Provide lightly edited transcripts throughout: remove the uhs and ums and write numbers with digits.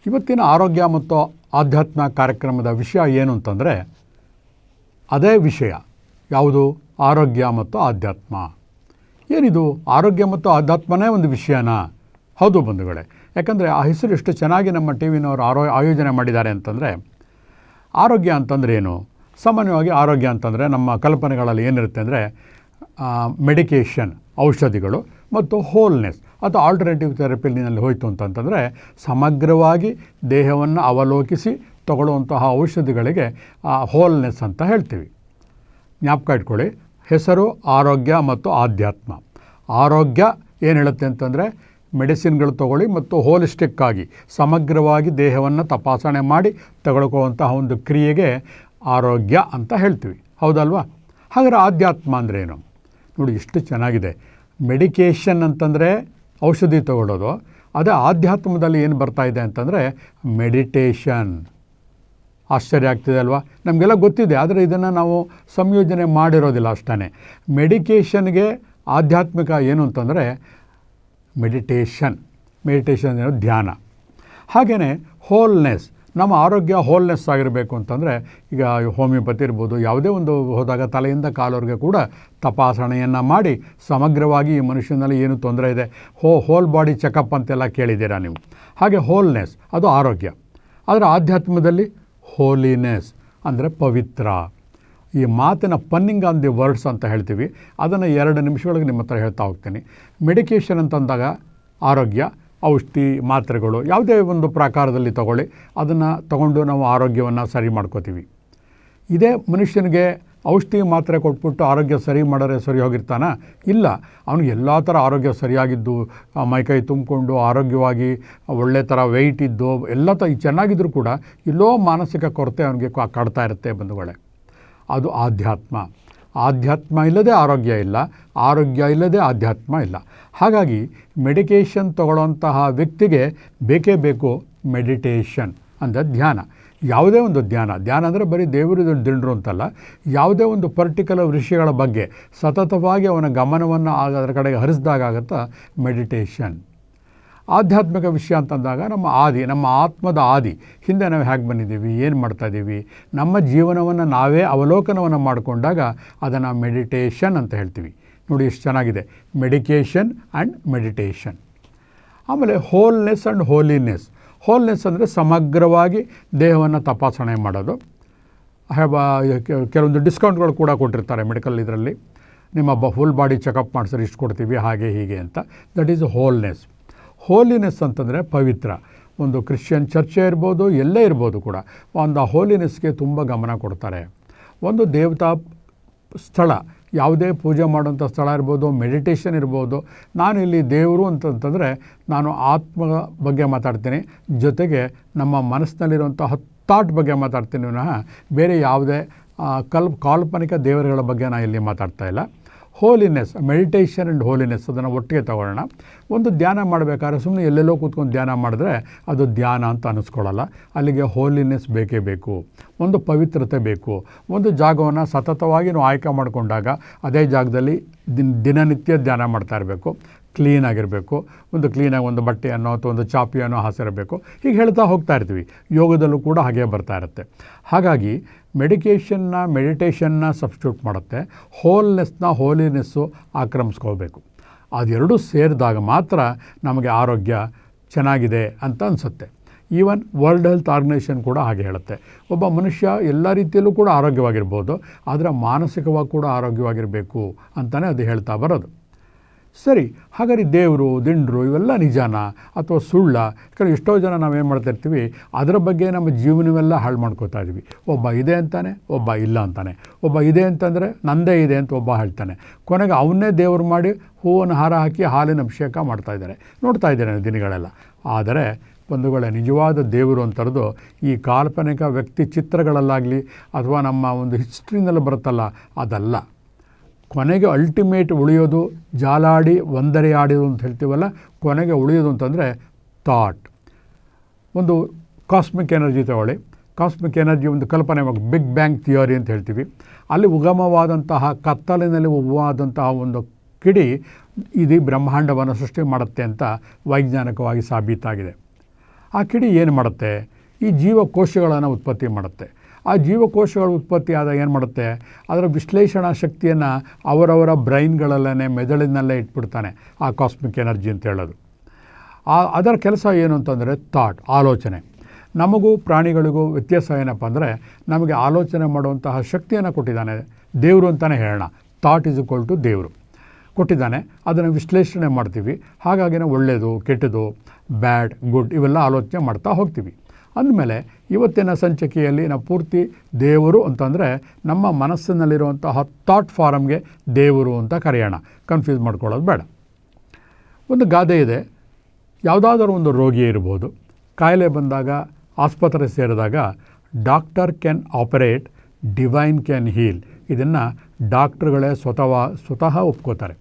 ಇವತ್ತಿನ ಆರೋಗ್ಯ ಮತ್ತು ಆಧ್ಯಾತ್ಮ ಕಾರ್ಯಕ್ರಮದ ವಿಷಯ ಏನು ಅಂತಂದರೆ ಅದೇ ವಿಷಯ ಯಾವುದು? ಆರೋಗ್ಯ ಮತ್ತು ಆಧ್ಯಾತ್ಮ. ಏನಿದು ಆರೋಗ್ಯ ಮತ್ತು ಆಧ್ಯಾತ್ಮನೇ ಒಂದು ವಿಷಯನಾ? ಹೌದು ಬಂಧುಗಳೇ, ಯಾಕಂದರೆ ಆ ಹೆಸರು ಎಷ್ಟು ಚೆನ್ನಾಗಿ ನಮ್ಮ ಟಿ ವಿನವರು ಆಯೋಜನೆ ಮಾಡಿದ್ದಾರೆ ಅಂತಂದರೆ, ಆರೋಗ್ಯ ಅಂತಂದರೆ ಏನು? ಸಾಮಾನ್ಯವಾಗಿ ಆರೋಗ್ಯ ಅಂತಂದರೆ ನಮ್ಮ ಕಲ್ಪನೆಗಳಲ್ಲಿ ಏನಿರುತ್ತೆ ಅಂದರೆ ಮೆಡಿಕೇಷನ್, ಔಷಧಿಗಳು ಮತ್ತು ಹೋಲ್ನೆಸ್ ಅಥವಾ ಆಲ್ಟರ್ನೇಟಿವ್ ಥೆರಪಿನಲ್ಲಿ ಹೋಯಿತು ಅಂತಂತಂದರೆ ಸಮಗ್ರವಾಗಿ ದೇಹವನ್ನು ಅವಲೋಕಿಸಿ ತಗೊಳ್ಳುವಂತಹ ಔಷಧಿಗಳಿಗೆ ಹೋಲ್ನೆಸ್ ಅಂತ ಹೇಳ್ತೀವಿ. ಜ್ಞಾಪಕ ಇಟ್ಕೊಳ್ಳಿ, ಹೆಸರು ಆರೋಗ್ಯ ಮತ್ತು ಆಧ್ಯಾತ್ಮ. ಆರೋಗ್ಯ ಏನು ಹೇಳುತ್ತೆ ಅಂತಂದರೆ ಮೆಡಿಸಿನ್ಗಳು ತಗೊಳ್ಳಿ ಮತ್ತು ಹೋಲಿಸ್ಟಿಕ್ ಆಗಿ ಸಮಗ್ರವಾಗಿ ದೇಹವನ್ನು ತಪಾಸಣೆ ಮಾಡಿ ತಗೊಳ್ಕೊಳ್ಳುವಂತಹ ಒಂದು ಕ್ರಿಯೆಗೆ ಆರೋಗ್ಯ ಅಂತ ಹೇಳ್ತೀವಿ, ಹೌದಲ್ವಾ? ಹಾಗಾದರೆ ಆಧ್ಯಾತ್ಮ ಅಂದರೆ ಏನು? ನೋಡಿ ಎಷ್ಟು ಚೆನ್ನಾಗಿದೆ. ಮೆಡಿಕೇಷನ್ ಅಂತಂದರೆ ಔಷಧಿ ತಗೊಳ್ಳೋದು, ಅದೇ ಆಧ್ಯಾತ್ಮದಲ್ಲಿ ಏನು ಬರ್ತಾ ಇದೆ ಅಂತಂದರೆ ಮೆಡಿಟೇಷನ್. ಆಶ್ಚರ್ಯ ಆಗ್ತಿದೆ ಅಲ್ವಾ? ನಮಗೆಲ್ಲ ಗೊತ್ತಿದೆ, ಆದರೆ ಇದನ್ನು ನಾವು ಸಂಯೋಜನೆ ಮಾಡಿರೋದಿಲ್ಲ ಅಷ್ಟೇ. ಮೆಡಿಕೇಷನ್ಗೆ ಆಧ್ಯಾತ್ಮಿಕ ಏನು ಅಂತಂದರೆ ಮೆಡಿಟೇಷನ್ ಏನೋ ಧ್ಯಾನ. ಹಾಗೆಯೇ ಹೋಲ್ನೆಸ್, ನಮ್ಮ ಆರೋಗ್ಯ ಹೋಲ್ನೆಸ್ ಆಗಿರಬೇಕು ಅಂತಂದರೆ ಈಗ ಹೋಮಿಯೋಪತಿ ಇರ್ಬೋದು, ಯಾವುದೇ ಒಂದು ಹೋದಾಗ ತಲೆಯಿಂದ ಕಾಲವರೆಗೆ ಕೂಡ ತಪಾಸಣೆಯನ್ನು ಮಾಡಿ ಸಮಗ್ರವಾಗಿ ಈ ಮನುಷ್ಯನಲ್ಲಿ ಏನು ತೊಂದರೆ ಇದೆ, ಹೋಲ್ ಬಾಡಿ ಚೆಕಪ್ ಅಂತೆಲ್ಲ ಕೇಳಿದ್ದೀರಾ ನೀವು. ಹಾಗೆ ಹೋಲ್ನೆಸ್ ಅದು ಆರೋಗ್ಯ. ಆದರೆ ಆಧ್ಯಾತ್ಮದಲ್ಲಿ ಹೋಲಿನೆಸ್ ಅಂದರೆ ಪವಿತ್ರ. ಈ ಮಾತಿನ ಪನ್ನಿಂಗ್ ಆನ್ ದಿ ವರ್ಡ್ಸ್ ಅಂತ ಹೇಳ್ತೀವಿ, ಅದನ್ನು 2 ನಿಮಿಷಗಳಿಗೆ ನಿಮ್ಮ ಹತ್ರ ಹೇಳ್ತಾ ಹೋಗ್ತೀನಿ. ಮೆಡಿಕೇಷನ್ ಅಂತಂದಾಗ ಆರೋಗ್ಯ, ಔಷಧಿ ಮಾತ್ರೆಗಳು ಯಾವುದೇ ಒಂದು ಪ್ರಕಾರದಲ್ಲಿ ತಗೊಳ್ಳಿ, ಅದನ್ನು ತಗೊಂಡು ನಾವು ಆರೋಗ್ಯವನ್ನು ಸರಿ ಮಾಡ್ಕೋತೀವಿ. ಇದೇ ಮನುಷ್ಯನಿಗೆ ಔಷಧಿ ಮಾತ್ರೆ ಕೊಟ್ಬಿಟ್ಟು ಆರೋಗ್ಯ ಸರಿ ಮಾಡಿದ್ರೆ ಸರಿ ಹೋಗಿರ್ತಾನ? ಇಲ್ಲ, ಅವನಿಗೆ ಎಲ್ಲ ಥರ ಆರೋಗ್ಯ ಸರಿಯಾಗಿದ್ದು, ಮೈಕೈ ತುಂಬಿಕೊಂಡು ಆರೋಗ್ಯವಾಗಿ ಒಳ್ಳೆ ಥರ ವೆಯ್ಟ್ ಇದ್ದು ಎಲ್ಲ ಚೆನ್ನಾಗಿದ್ದರೂ ಕೂಡ ಇಲ್ಲೋ ಮಾನಸಿಕ ಕೊರತೆ ಅವನಿಗೆ ಕಾಡ್ತಾ ಇರುತ್ತೆ ಬಂಧುಗಳೇ. ಅದು ಆಧ್ಯಾತ್ಮ. ಆಧ್ಯಾತ್ಮ ಇಲ್ಲದೆ ಆರೋಗ್ಯ ಇಲ್ಲ, ಆರೋಗ್ಯ ಇಲ್ಲದೆ ಆಧ್ಯಾತ್ಮ ಇಲ್ಲ. ಹಾಗಾಗಿ ಮೆಡಿಕೇಷನ್ ತಗೊಳ್ಳೋಂತಹ ವ್ಯಕ್ತಿಗೆ ಬೇಕೇ ಬೇಕು ಮೆಡಿಟೇಷನ್ ಅಂದರೆ ಧ್ಯಾನ. ಯಾವುದೇ ಒಂದು ಧ್ಯಾನ ಅಂದರೆ ಬರೀ ದೇವರು ದಿಂಡ್ರು ಅಂತಲ್ಲ, ಯಾವುದೇ ಒಂದು ಪರ್ಟಿಕ್ಯುಲರ್ ವಿಷಯಗಳ ಬಗ್ಗೆ ಸತತವಾಗಿ ಅವನ ಗಮನವನ್ನು ಅದರ ಕಡೆಗೆ ಹರಿಸಿದಾಗತ್ತಾ ಮೆಡಿಟೇಷನ್. ಆಧ್ಯಾತ್ಮಿಕ ವಿಷಯ ಅಂತಂದಾಗ ನಮ್ಮ ಆತ್ಮದ ಆದಿ, ಹಿಂದೆ ನಾವು ಹೇಗೆ ಬಂದಿದ್ದೀವಿ, ಏನು ಮಾಡ್ತಾಯಿದ್ದೀವಿ, ನಮ್ಮ ಜೀವನವನ್ನು ನಾವೇ ಅವಲೋಕನವನ್ನು ಮಾಡಿಕೊಂಡಾಗ ಅದನ್ನು ಮೆಡಿಟೇಷನ್ ಅಂತ ಹೇಳ್ತೀವಿ. ನೋಡಿ ಎಷ್ಟು ಚೆನ್ನಾಗಿದೆ, ಮೆಡಿಕೇಷನ್ ಆ್ಯಂಡ್ ಮೆಡಿಟೇಷನ್. ಆಮೇಲೆ ಹೋಲ್ನೆಸ್ ಆ್ಯಂಡ್ ಹೋಲಿನೆಸ್. ಹೋಲ್ನೆಸ್ ಅಂದರೆ ಸಮಗ್ರವಾಗಿ ದೇಹವನ್ನು ತಪಾಸಣೆ ಮಾಡೋದು. ಕೆಲವೊಂದು ಡಿಸ್ಕೌಂಟ್ಗಳು ಕೂಡ ಕೊಟ್ಟಿರ್ತಾರೆ ಮೆಡಿಕಲ್ ಇದರಲ್ಲಿ, ನಿಮ್ಮ ಫುಲ್ ಬಾಡಿ ಚೆಕಪ್ ಮಾಡಿಸಿದ್ರೆ ಇಷ್ಟು ಕೊಡ್ತೀವಿ ಹಾಗೆ ಹೀಗೆ ಅಂತ. That is wholeness. ಹೋಲಿನೆಸ್ ಅಂತಂದರೆ ಪವಿತ್ರ. ಒಂದು ಕ್ರಿಶ್ಚಿಯನ್ ಚರ್ಚೆ ಇರ್ಬೋದು, ಎಲ್ಲೇ ಇರ್ಬೋದು ಕೂಡ ಒಂದು ಹೋಲಿನೆಸ್ಗೆ ತುಂಬ ಗಮನ ಕೊಡ್ತಾರೆ. ಒಂದು ದೇವತಾ ಸ್ಥಳ, ಯಾವುದೇ ಪೂಜೆ ಮಾಡೋಂಥ ಸ್ಥಳ ಇರ್ಬೋದು, ಮೆಡಿಟೇಷನ್ ಇರ್ಬೋದು. ನಾನು ಇಲ್ಲಿ ದೇವರು ಅಂತಂತಂದರೆ ನಾನು ಆತ್ಮ ಬಗ್ಗೆ ಮಾತಾಡ್ತೀನಿ, ಜೊತೆಗೆ ನಮ್ಮ ಮನಸ್ಸಿನಲ್ಲಿರುವಂಥ ಥಾಟ್ ಬಗ್ಗೆ ಮಾತಾಡ್ತೀನಿ ವಿನಃ ಬೇರೆ ಯಾವುದೇ ಕಾಲ್ಪನಿಕ ದೇವರುಗಳ ಬಗ್ಗೆ ನಾನು ಇಲ್ಲಿ ಮಾತಾಡ್ತಾ ಇಲ್ಲ. ಹೋಲಿನೆಸ್, ಮೆಡಿಟೇಷನ್ ಆ್ಯಂಡ್ ಹೋಲಿನೆಸ್ ಅದನ್ನು ಒಟ್ಟಿಗೆ ತಗೊಳ್ಳೋಣ. ಒಂದು ಧ್ಯಾನ ಮಾಡಬೇಕಾದ್ರೆ ಸುಮ್ಮನೆ ಎಲ್ಲೆಲ್ಲೋ ಕೂತ್ಕೊಂಡು ಧ್ಯಾನ ಮಾಡಿದ್ರೆ ಅದು ಧ್ಯಾನ ಅಂತ ಅನ್ನಿಸ್ಕೊಳ್ಳಲ್ಲ. ಅಲ್ಲಿಗೆ ಹೋಲಿನೆಸ್ ಬೇಕೇ ಬೇಕು, ಒಂದು ಪವಿತ್ರತೆ ಬೇಕು. ಒಂದು ಜಾಗವನ್ನು ಸತತವಾಗಿ ನಾವು ಆಯ್ಕೆ ಮಾಡಿಕೊಂಡಾಗ ಅದೇ ಜಾಗದಲ್ಲಿ ದಿನನಿತ್ಯ ಧ್ಯಾನ ಮಾಡ್ತಾ ಇರಬೇಕು, ಕ್ಲೀನಾಗಿರಬೇಕು. ಒಂದು ಕ್ಲೀನಾಗಿ ಒಂದು ಬಟ್ಟೆಯನ್ನು ಅಥವಾ ಒಂದು ಚಾಪಿಯನ್ನು ಹಾಸಿರಬೇಕು. ಹೀಗೆ ಹೇಳ್ತಾ ಹೋಗ್ತಾ ಇರ್ತೀವಿ. ಯೋಗದಲ್ಲೂ ಕೂಡ ಹಾಗೆ ಬರ್ತಾ ಇರುತ್ತೆ. ಹಾಗಾಗಿ ಮೆಡಿಟೇಷನ್ನ ಸಬ್ಸ್ಟಿಟ್ಯೂಟ್ ಮಾಡುತ್ತೆ, ಹೋಲಿನೆಸ್ಸು ಆಕ್ರಮಿಸ್ಕೋಬೇಕು. ಅದೆರಡೂ ಸೇರಿದಾಗ ಮಾತ್ರ ನಮಗೆ ಆರೋಗ್ಯ ಚೆನ್ನಾಗಿದೆ ಅಂತ ಅನಿಸುತ್ತೆ. ಈವನ್ ವರ್ಲ್ಡ್ ಹೆಲ್ತ್ ಆರ್ಗನೈಸೇಷನ್ ಕೂಡ ಹಾಗೆ ಹೇಳುತ್ತೆ, ಒಬ್ಬ ಮನುಷ್ಯ ಎಲ್ಲ ರೀತಿಯಲ್ಲೂ ಕೂಡ ಆರೋಗ್ಯವಾಗಿರ್ಬೋದು, ಆದರೆ ಮಾನಸಿಕವಾಗಿ ಕೂಡ ಆರೋಗ್ಯವಾಗಿರಬೇಕು ಅಂತಲೇ ಅದು ಹೇಳ್ತಾ ಬರೋದು. ಸರಿ, ಹಾಗಾದ್ರೆ ದೇವರು ದಿಂಡ್ರು ಇವೆಲ್ಲ ನಿಜಾನ ಅಥವಾ ಸುಳ್ಳ? ಯಾಕಂದರೆ ಎಷ್ಟೋ ಜನ ನಾವೇನು ಮಾಡ್ತಾ ಇರ್ತೀವಿ, ಅದರ ಬಗ್ಗೆ ನಮ್ಮ ಜೀವನವೆಲ್ಲ ಹಾಳು ಮಾಡ್ಕೋತಾ ಇದ್ದೀವಿ. ಒಬ್ಬ ಇದೆ ಅಂತಾನೆ, ಒಬ್ಬ ಇಲ್ಲ ಅಂತಾನೆ. ಒಬ್ಬ ಇದೆ ಅಂತಂದರೆ ನಂದೇ ಇದೆ ಅಂತ ಒಬ್ಬ ಹೇಳ್ತಾನೆ. ಕೊನೆಗೆ ಅವನ್ನೇ ದೇವರು ಮಾಡಿ ಹೂವನ್ನು ಹಾರ ಹಾಕಿ ಹಾಲಿನ ಅಭಿಷೇಕ ಮಾಡ್ತಾಯಿದ್ದಾರೆ, ನೋಡ್ತಾ ಇದ್ದೇನೆ ದಿನಗಳೆಲ್ಲ. ಆದರೆ ಬಂಧುಗಳೇ, ನಿಜವಾದ ದೇವರು ಅಂತರದು ಈ ಕಾಲ್ಪನಿಕ ವ್ಯಕ್ತಿ ಚಿತ್ರಗಳಲ್ಲಾಗಲಿ ಅಥವಾ ನಮ್ಮ ಒಂದು ಹಿಸ್ಟ್ರಿನಲ್ಲಿ ಬರುತ್ತಲ್ಲ ಅದಲ್ಲ. ಕೊನೆಗೆ ಅಲ್ಟಿಮೇಟ್ ಉಳಿಯೋದು, ಜಾಲಾಡಿ ಒಂದರೆ ಆಡಿಯೋದು ಅಂತ ಹೇಳ್ತೀವಲ್ಲ, ಕೊನೆಗೆ ಉಳಿಯೋದು ಅಂತಂದರೆ ಥಾಟ್. ಒಂದು ಕಾಸ್ಮಿಕ್ ಎನರ್ಜಿ ತಗೊಳ್ಳಿ. ಕಾಸ್ಮಿಕ್ ಎನರ್ಜಿ ಒಂದು ಕಲ್ಪನೆ, ಬಿಗ್ ಬ್ಯಾಂಗ್ ಥಿಯರಿ ಅಂತ ಹೇಳ್ತೀವಿ. ಅಲ್ಲಿ ಉಗಮವಾದಂತಹ ಕತ್ತಲಿನಲ್ಲಿ ಉಗಮವಾದಂತಹ ಒಂದು ಕಿಡಿ ಇಡೀ ಬ್ರಹ್ಮಾಂಡವನ್ನು ಸೃಷ್ಟಿ ಮಾಡುತ್ತೆ ಅಂತ ವೈಜ್ಞಾನಿಕವಾಗಿ ಸಾಬೀತಾಗಿದೆ. ಆ ಕಿಡಿ ಏನು ಮಾಡುತ್ತೆ? ಈ ಜೀವಕೋಶಗಳನ್ನು ಉತ್ಪತ್ತಿ ಮಾಡುತ್ತೆ. ಆ ಜೀವಕೋಶಗಳ ಉತ್ಪತ್ತಿ ಆದಾಗ ಏನು ಮಾಡುತ್ತೆ? ಅದರ ವಿಶ್ಲೇಷಣಾ ಶಕ್ತಿಯನ್ನು ಅವರವರ ಬ್ರೈನ್ಗಳಲ್ಲೇ ಮೆದುಳಿನಲ್ಲೇ ಇಟ್ಬಿಡ್ತಾನೆ. ಆ ಕಾಸ್ಮಿಕ್ ಎನರ್ಜಿ ಅಂತ ಹೇಳೋದು. ಅದರ ಕೆಲಸ ಏನು ಅಂತಂದರೆ ಥಾಟ್, ಆಲೋಚನೆ. ನಮಗೂ ಪ್ರಾಣಿಗಳಿಗೂ ವ್ಯತ್ಯಾಸ ಏನಪ್ಪ ಅಂದರೆ, ನಮಗೆ ಆಲೋಚನೆ ಮಾಡುವಂತಹ ಶಕ್ತಿಯನ್ನು ಕೊಟ್ಟಿದ್ದಾನೆ ದೇವರು ಅಂತಲೇ ಹೇಳೋಣ. ಥಾಟ್ ಈಸ್ ಈಕ್ವಲ್ ಟು ದೇವರು ಕೊಟ್ಟಿದ್ದಾನೆ. ಅದನ್ನು ವಿಶ್ಲೇಷಣೆ ಮಾಡ್ತೀವಿ. ಹಾಗಾಗಿ ನಾವು ಒಳ್ಳೆಯದು, ಕೆಟ್ಟದು, ಬ್ಯಾಡ್, ಗುಡ್ ಇವೆಲ್ಲ ಆಲೋಚನೆ ಮಾಡ್ತಾ ಹೋಗ್ತೀವಿ. ಅಂದಮೇಲೆ ಇವತ್ತಿನ ಸಂಚಿಕೆಯಲ್ಲಿ ನಾವು ಪೂರ್ತಿ ದೇವರು ಅಂತಂದರೆ ನಮ್ಮ ಮನಸ್ಸಿನಲ್ಲಿರುವಂತಹ ಥಾಟ್ ಫಾರಮ್ಗೆ ದೇವರು ಅಂತ ಕರೆಯೋಣ. ಕನ್ಫ್ಯೂಸ್ ಮಾಡ್ಕೊಳ್ಳೋದು ಬೇಡ. ಒಂದು ಗಾದೆ ಇದೆ. ಯಾವುದಾದ್ರೂ ಒಂದು ರೋಗಿ ಇರ್ಬೋದು, ಕಾಯಿಲೆ ಬಂದಾಗ ಆಸ್ಪತ್ರೆ ಸೇರಿದಾಗ doctor can operate, divine can heal. ಇದನ್ನು ಡಾಕ್ಟ್ರುಗಳೇ ಸ್ವತಃ ಒಪ್ಕೋತಾರೆ.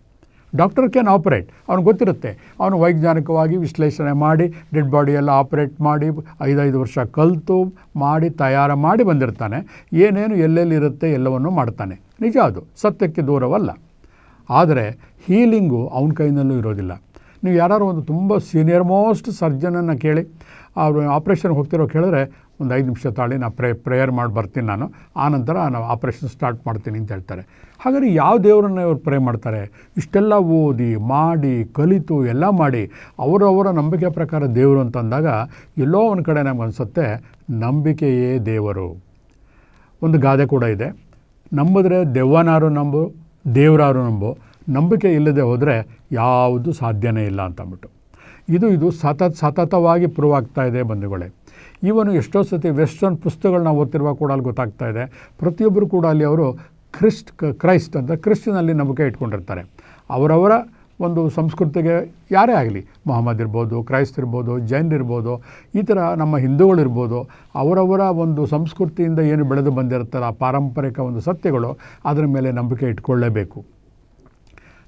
ಡಾಕ್ಟರ್ ಕ್ಯಾನ್ ಆಪರೇಟ್, ಅವ್ನಿಗೆ ಗೊತ್ತಿರುತ್ತೆ. ಅವನು ವೈಜ್ಞಾನಿಕವಾಗಿ ವಿಶ್ಲೇಷಣೆ ಮಾಡಿ ಡೆಡ್ ಬಾಡಿಯೆಲ್ಲ ಆಪರೇಟ್ ಮಾಡಿ 5 ವರ್ಷ ಕಲಿತು ಮಾಡಿ ತಯಾರು ಮಾಡಿ ಬಂದಿರ್ತಾನೆ. ಏನೇನು ಎಲ್ಲೆಲ್ಲಿರುತ್ತೆ ಎಲ್ಲವನ್ನೂ ಮಾಡ್ತಾನೆ. ನಿಜ, ಅದು ಸತ್ಯಕ್ಕೆ ದೂರವಲ್ಲ. ಆದರೆ ಹೀಲಿಂಗು ಅವನ ಕೈನಲ್ಲೂ ಇರೋದಿಲ್ಲ. ನೀವು ಯಾರು ಒಂದು ತುಂಬ ಸೀನಿಯರ್ ಮೋಸ್ಟ್ ಸರ್ಜನನ್ನು ಕೇಳಿ, ಅವರು ಆಪ್ರೇಷನ್ಗೆ ಹೋಗ್ತಿರೋ ಕೇಳಿದ್ರೆ, ಒಂದು 5 ನಿಮಿಷ ತಾಳಿ ನಾನು ಪ್ರೇಯರ್ ಮಾಡಿ ಬರ್ತೀನಿ, ನಾನು ಆನಂತರ ನಾವು ಆಪ್ರೇಷನ್ ಸ್ಟಾರ್ಟ್ ಮಾಡ್ತೀನಿ ಅಂತ ಹೇಳ್ತಾರೆ. ಹಾಗಾದರೆ ಯಾವ ದೇವರನ್ನು ಇವರು ಪ್ರೇ ಮಾಡ್ತಾರೆ? ಇಷ್ಟೆಲ್ಲ ಓದಿ ಮಾಡಿ ಕಲಿತು ಎಲ್ಲ ಮಾಡಿ ಅವರವರ ನಂಬಿಕೆ ಪ್ರಕಾರ ದೇವರು ಅಂತಂದಾಗ ಎಲ್ಲೋ ಒಂದು ಕಡೆ ನಮ್ಗೆ ಅನಿಸುತ್ತೆ ನಂಬಿಕೆಯೇ ದೇವರು. ಒಂದು ಗಾದೆ ಕೂಡ ಇದೆ, ನಂಬಿದ್ರೆ ದೆವ್ವನಾರು ನಂಬು, ದೇವರಾರು ನಂಬು, ನಂಬಿಕೆ ಇಲ್ಲದೆ ಹೋದರೆ ಯಾವುದು ಸಾಧ್ಯನೇ ಇಲ್ಲ ಅಂತಂದ್ಬಿಟ್ಟು. ಇದು ಸತತವಾಗಿ ಪ್ರೂವ್ ಆಗ್ತಾ ಇದೆ ಬಂಧುಗಳೇ. ಇವನು ಎಷ್ಟೋ ಸತಿ ವೆಸ್ಟರ್ನ್ ಪುಸ್ತಕಗಳನ್ನ ಓದ್ತಿರುವಾಗ ಕೂಡ ಅಲ್ಲಿ ಗೊತ್ತಾಗ್ತಾ ಇದೆ. ಪ್ರತಿಯೊಬ್ಬರು ಕೂಡ ಅಲ್ಲಿ ಅವರು ಕ್ರೈಸ್ಟ್ ಅಂತ ಕ್ರಿಶ್ಚಿಯನಲ್ಲಿ ನಂಬಿಕೆ ಇಟ್ಕೊಂಡಿರ್ತಾರೆ. ಅವರವರ ಒಂದು ಸಂಸ್ಕೃತಿಗೆ ಯಾರೇ ಆಗಲಿ, ಮೊಹಮ್ಮದ್ ಇರ್ಬೋದು, ಕ್ರೈಸ್ತ ಇರ್ಬೋದು, ಜೈನ್ ಇರ್ಬೋದು, ಈ ಥರ ನಮ್ಮ ಹಿಂದೂಗಳಿರ್ಬೋದು, ಅವರವರ ಒಂದು ಸಂಸ್ಕೃತಿಯಿಂದ ಏನು ಬೆಳೆದು ಬಂದಿರುತ್ತಲ್ಲ ಪಾರಂಪರಿಕ ಒಂದು ಸತ್ಯಗಳು, ಅದರ ಮೇಲೆ ನಂಬಿಕೆ ಇಟ್ಕೊಳ್ಳೇಬೇಕು.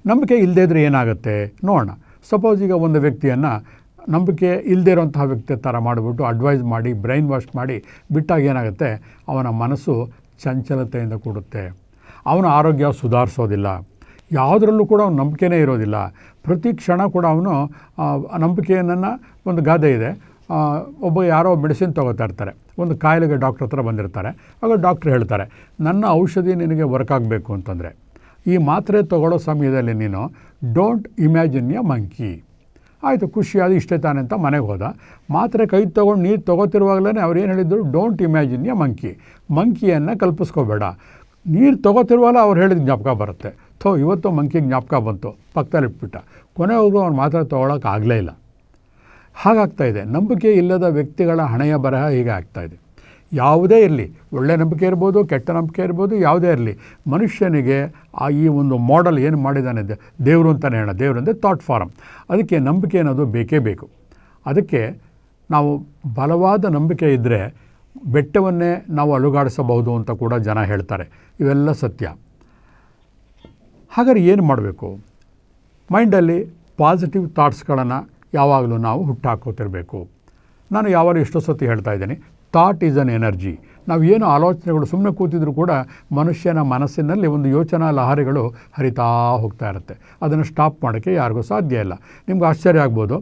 ನಂಬಿಕೆ ಇಲ್ಲದೇ ಇದ್ದರೆ ಏನಾಗುತ್ತೆ ನೋಡೋಣ. ಸಪೋಸ್ ಈಗ ಒಂದು ವ್ಯಕ್ತಿಯನ್ನು ನಂಬಿಕೆ ಇಲ್ಲದೇ ಇರೋಂತಹ ವ್ಯಕ್ತಿ ಥರ ಮಾಡಿಬಿಟ್ಟು ಅಡ್ವೈಸ್ ಮಾಡಿ ಬ್ರೈನ್ ವಾಶ್ ಮಾಡಿ ಬಿಟ್ಟಾಗ ಏನಾಗುತ್ತೆ, ಅವನ ಮನಸ್ಸು ಚಂಚಲತೆಯಿಂದ ಕೂಡುತ್ತೆ. ಅವನ ಆರೋಗ್ಯ ಸುಧಾರಿಸೋದಿಲ್ಲ. ಯಾವುದರಲ್ಲೂ ಕೂಡ ಅವನ ನಂಬಿಕೆನೇ ಇರೋದಿಲ್ಲ. ಪ್ರತಿ ಕ್ಷಣ ಕೂಡ ಅವನು ನಂಬಿಕೆಯನ್ನು, ಒಂದು ಗಾದೆ ಇದೆ, ಯಾರೋ ಮೆಡಿಸಿನ್ ತೊಗೋತಾ ಇರ್ತಾರೆ. ಒಂದು ಕಾಯಿಲೆಗೆ ಡಾಕ್ಟ್ರ್ ಹತ್ರ ಬಂದಿರ್ತಾರೆ. ಆಗ ಡಾಕ್ಟ್ರ್ ಹೇಳ್ತಾರೆ, ನನ್ನ ಔಷಧಿ ನಿನಗೆ ವರ್ಕ್ ಆಗಬೇಕು ಅಂತಂದರೆ ಈ ಮಾತ್ರೆ ತೊಗೊಳ್ಳೋ ಸಮಯದಲ್ಲಿ ನೀನು ಡೋಂಟ್ ಇಮ್ಯಾಜಿನ್ ಎ ಮಂಕಿ. ಆಯಿತು, ಖುಷಿಯಾದ ಇಷ್ಟೇ ತಾನೆ ಅಂತ ಮನೆಗೆ ಹೋದ. ಮಾತ್ರೆ ಕೈ ತೊಗೊಂಡು ನೀರು ತೊಗೋತಿರುವಾಗಲೇ ಅವ್ರು ಏನು ಹೇಳಿದ್ರು, ಡೋಂಟ್ ಇಮ್ಯಾಜಿನ್ ಎ ಮಂಕಿ. ಮಂಕಿಯನ್ನು ಕಲ್ಪಿಸ್ಕೋಬೇಡ. ನೀರು ತೊಗೋತಿರುವಾಗಲೇ ಅವ್ರು ಹೇಳಿದ ಜ್ಞಾಪಕ ಬರುತ್ತೆ. ಇವತ್ತು ಮಂಕಿಗೆ ಜ್ಞಾಪಕ ಬಂತು, ಪಕ್ಕದಲ್ಲಿ ಇಟ್ಬಿಟ್ಟ. ಕೊನೆವರೆಗೂ ಅವ್ನು ಮಾತ್ರೆ ತೊಗೊಳಕ್ಕೆ ಆಗಲೇ ಇಲ್ಲ. ಹಾಗಾಗ್ತಾಯಿದೆ. ನಂಬಿಕೆ ಇಲ್ಲದ ವ್ಯಕ್ತಿಗಳ ಹಣೆಯ ಬರಹ ಹೀಗೆ ಆಗ್ತಾಯಿದೆ. ಯಾವುದೇ ಇರಲಿ, ಒಳ್ಳೆಯ ನಂಬಿಕೆ ಇರ್ಬೋದು, ಕೆಟ್ಟ ನಂಬಿಕೆ ಇರ್ಬೋದು, ಯಾವುದೇ ಇರಲಿ, ಮನುಷ್ಯನಿಗೆ ಈ ಒಂದು ಮಾಡೆಲ್ ಏನು ಮಾಡಿದ್ದಾನೆ ದೇವರು ಅಂತಲೇ ಹೇಳೋಣ. ದೇವರು ಅಂದರೆ ಥಾಟ್ ಫಾರಮ್. ಅದಕ್ಕೆ ನಂಬಿಕೆ ಅನ್ನೋದು ಬೇಕೇ ಬೇಕು. ಅದಕ್ಕೆ ನಾವು ಬಲವಾದ ನಂಬಿಕೆ ಇದ್ದರೆ ಬೆಟ್ಟವನ್ನೇ ನಾವು ಅಲುಗಾಡಿಸಬಹುದು ಅಂತ ಕೂಡ ಜನ ಹೇಳ್ತಾರೆ. ಇವೆಲ್ಲ ಸತ್ಯ. ಹಾಗಾದ್ರೆ ಏನು ಮಾಡಬೇಕು? ಮೈಂಡಲ್ಲಿ ಪಾಸಿಟಿವ್ ಥಾಟ್ಸ್ಗಳನ್ನು ಯಾವಾಗಲೂ ನಾವು ಹುಟ್ಟಾಕೋತಿರಬೇಕು. ನಾನು ಯಾವಾಗಲೂ ಎಷ್ಟೋ ಸತಿ ಹೇಳ್ತಾ ಇದ್ದೀನಿ, ಥಾಟ್ ಈಸ್ ಅನ್ ಎನರ್ಜಿ. ನಾವು ಏನು ಆಲೋಚನೆಗಳು ಸುಮ್ಮನೆ ಕೂತಿದ್ರು ಕೂಡ ಮನುಷ್ಯನ ಮನಸ್ಸಿನಲ್ಲಿ ಒಂದು ಯೋಚನಾ ಲಹರಿಗಳು ಹರಿತಾ ಹೋಗ್ತಾ ಇರುತ್ತೆ. ಅದನ್ನು ಸ್ಟಾಪ್ ಮಾಡೋಕ್ಕೆ ಯಾರಿಗೂ ಸಾಧ್ಯ ಇಲ್ಲ. ನಿಮ್ಗೆ ಆಶ್ಚರ್ಯ ಆಗ್ಬೋದು,